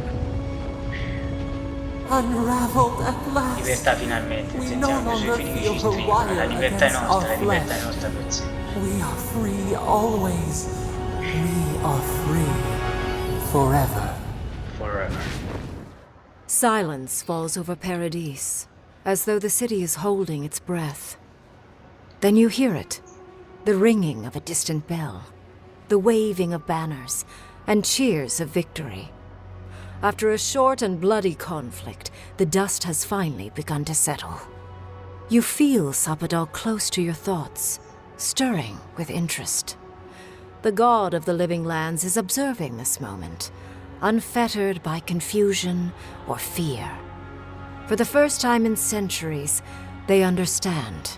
Unraveled at last. Libertà finalmente, We senza no i suoi longer figli feel ci the stringono. La wire libertà è against nostra, la our libertà è flesh. nostra per sempre. We are free always. We are free forever. Forever. Silence falls over Paradise, as though the city is holding its breath. Then you hear it, the ringing of a distant bell, the waving of banners, and cheers of victory. After a short and bloody conflict, the dust has finally begun to settle. You feel Sapadal close to your thoughts, stirring with interest. The god of the living lands is observing this moment, unfettered by confusion or fear. For the first time in centuries, they understand.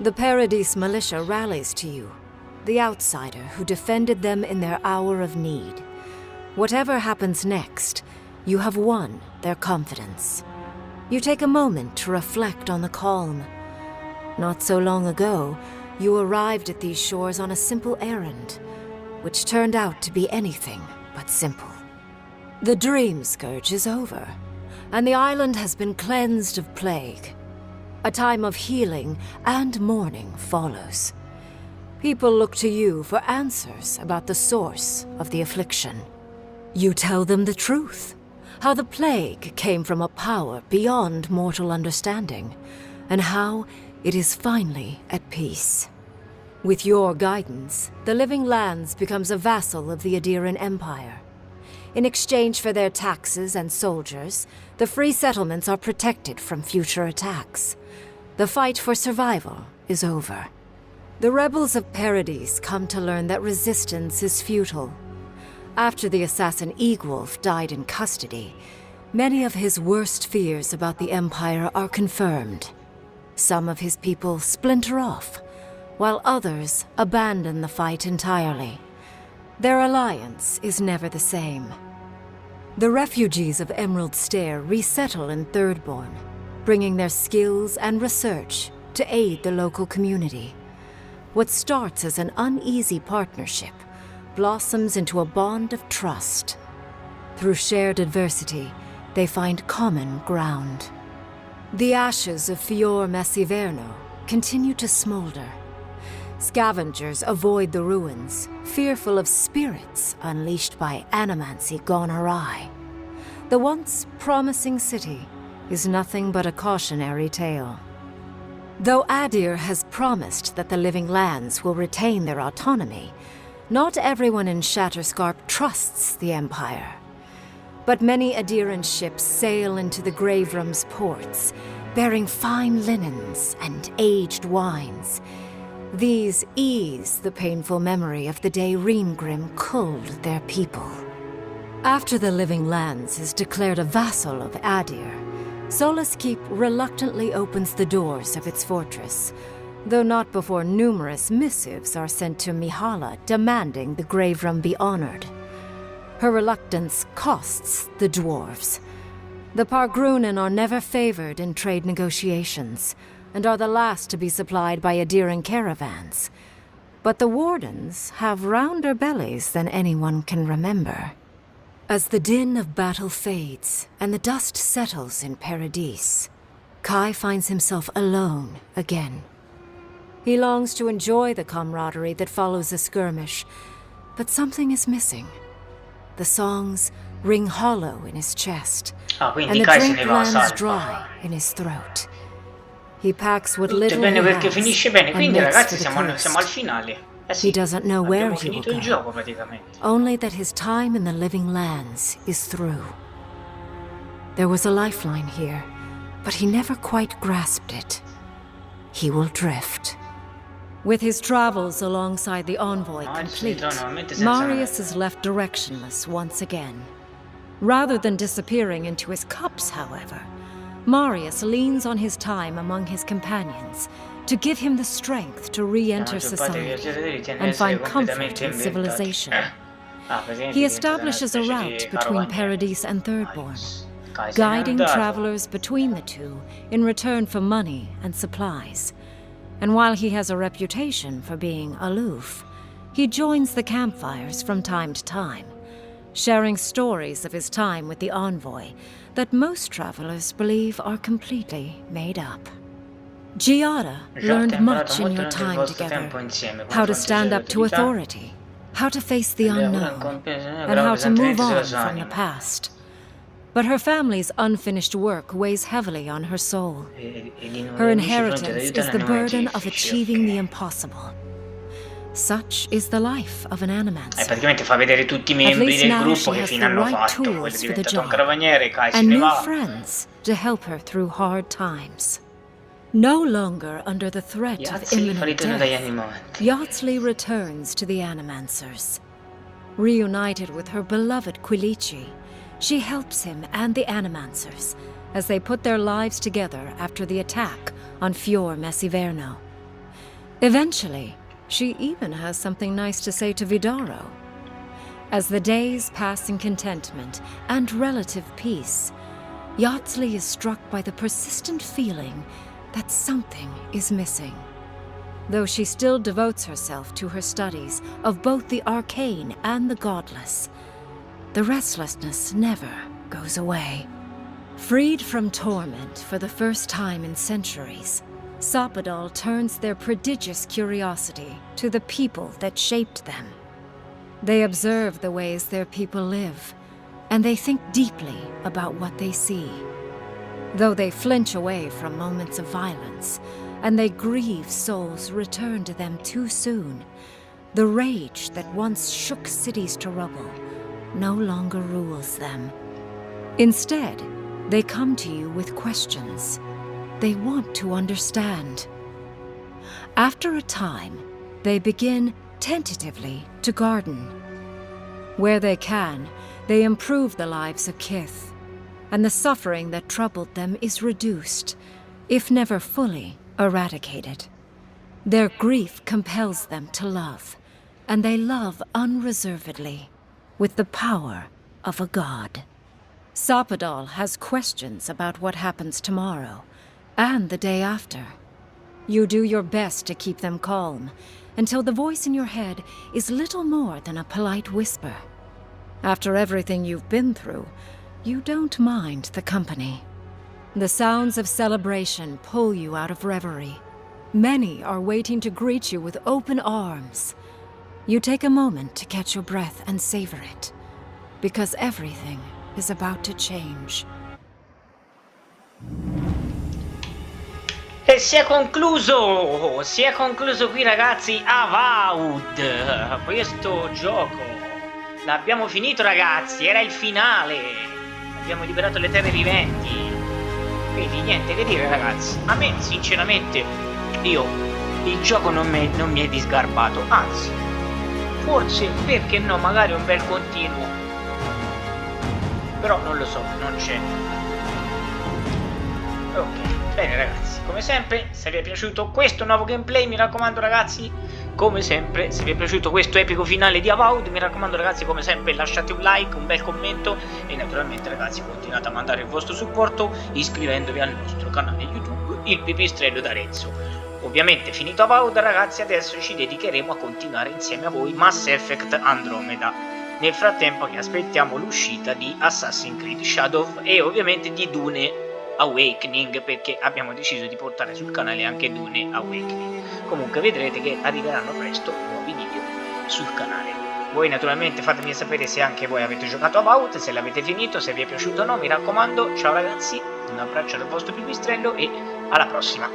The Paradise militia rallies to you, the outsider who defended them in their hour of need. Whatever happens next, you have won their confidence. You take a moment to reflect on the calm. Not so long ago, you arrived at these shores on a simple errand, which turned out to be anything but simple. The dream scourge is over, and the island has been cleansed of plague. A time of healing and mourning follows. People look to you for answers about the source of the affliction. You tell them the truth, how the plague came from a power beyond mortal understanding, and how it is finally at peace. With your guidance, the Living Lands becomes a vassal of the Adiran Empire. In exchange for their taxes and soldiers, the free settlements are protected from future attacks. The fight for survival is over. The rebels of Paradise come to learn that resistance is futile. After the assassin Egwolf died in custody, many of his worst fears about the Empire are confirmed. Some of his people splinter off, while others abandon the fight entirely. Their alliance is never the same. The refugees of Emerald Stair resettle in Thirdborn, bringing their skills and research to aid the local community. What starts as an uneasy partnership blossoms into a bond of trust. Through shared adversity, they find common ground. The ashes of Fior Messiverno continue to smolder. Scavengers avoid the ruins, fearful of spirits unleashed by animancy gone awry. The once promising city is nothing but a cautionary tale. Though Adir has promised that the Living Lands will retain their autonomy, not everyone in Shatterscarp trusts the Empire. But many Adiran ships sail into the Graveroom's ports, bearing fine linens and aged wines. These ease the painful memory of the day Reamgrim culled their people. After the Living Lands is declared a vassal of Adir, Solace Keep reluctantly opens the doors of its fortress, though not before numerous missives are sent to Mihala demanding the Graveroom be honored. Her reluctance costs the dwarves. The Pargrunen are never favored in trade negotiations, and are the last to be supplied by Adiran caravans. But the Wardens have rounder bellies than anyone can remember. As the din of battle fades and the dust settles in Paradise, Kai finds himself alone again. He longs to enjoy the camaraderie that follows a skirmish, but something is missing. The songs ring hollow in his chest, and the drink lands dry in his throat. He packs what little he bene perché has finisce bene, and quindi makes ragazzi for the siamo coast. al finale. Sì, He doesn't know where abbiamo he will finito il go, gioco praticamente. only that his time in the Living Lands is through. There was a lifeline here, but he never quite grasped it. He will drift. With his travels alongside the envoy complete, normalmente senza Marius is left directionless once again. Rather than disappearing into his cups, however, Marius leans on his time among his companions to give him the strength to re-enter society and find comfort in civilization. He establishes a route between Paradise and Thirdborn, guiding travelers between the two in return for money and supplies. And while he has a reputation for being aloof, he joins the campfires from time to time, sharing stories of his time with the envoy that most travelers believe are completely made up. Giada learned much in your time together, how to stand up to authority, how to face the unknown, and how to move on from the past. But her family's unfinished work weighs heavily on her soul. Her inheritance is the burden of achieving the impossible. Such is the life of an animancer. Praticamente fa vedere tutti i membri del gruppo che fine hanno fatto. Quello è diventato un carabiniere, Kai se and ne new va. friends to help her through hard times. No longer under the threat of imminent death, Yardsley returns to the Animancers. Reunited with her beloved Quilici, she helps him and the Animancers as they put their lives together after the attack on Fior Messiverno. Eventually, she even has something nice to say to Vidaro. As the days pass in contentment and relative peace, Yardsley is struck by the persistent feeling that something is missing. Though she still devotes herself to her studies of both the arcane and the godless, the restlessness never goes away. Freed from torment for the first time in centuries, Sopadal turns their prodigious curiosity to the people that shaped them. They observe the ways their people live, and they think deeply about what they see. Though they flinch away from moments of violence, and they grieve souls returned to them too soon, the rage that once shook cities to rubble no longer rules them. Instead, they come to you with questions. They want to understand. After a time, they begin tentatively to garden. Where they can, they improve the lives of Kith, and the suffering that troubled them is reduced, if never fully eradicated. Their grief compels them to love, and they love unreservedly, with the power of a god. Sopadal has questions about what happens tomorrow, and the day after. You do your best to keep them calm, until the voice in your head is little more than a polite whisper. After everything you've been through, you don't mind the company. The sounds of celebration pull you out of reverie. Many are waiting to greet you with open arms. You take a moment to catch your breath and savor it, because everything is about to change. E si è concluso qui ragazzi Avowed, questo gioco. L'abbiamo finito ragazzi, era il finale. Abbiamo liberato le terre viventi. Quindi niente che dire ragazzi. A me sinceramente il gioco non mi è disgarbato. Anzi, forse perché no, magari un bel continuo. Però non lo so, non c'è. Ok, bene ragazzi, come sempre se vi è piaciuto questo nuovo gameplay, mi raccomando ragazzi, come sempre se vi è piaciuto questo epico finale di Avowed, mi raccomando ragazzi, come sempre lasciate un like, un bel commento e naturalmente ragazzi continuate a mandare il vostro supporto iscrivendovi al nostro canale YouTube, il Pipistrello d'Arezzo. Ovviamente finito Avowed ragazzi, adesso ci dedicheremo a continuare insieme a voi Mass Effect Andromeda. Nel frattempo che aspettiamo l'uscita di Assassin's Creed Shadow e ovviamente di Dune Awakening, perché abbiamo deciso di portare sul canale anche Dune Awakening. Comunque vedrete che arriveranno presto nuovi video sul canale. Voi naturalmente fatemi sapere se anche voi avete giocato a Avowed, se l'avete finito, se vi è piaciuto o no, mi raccomando. Ciao ragazzi, un abbraccio dal vostro Pipistrello e alla prossima.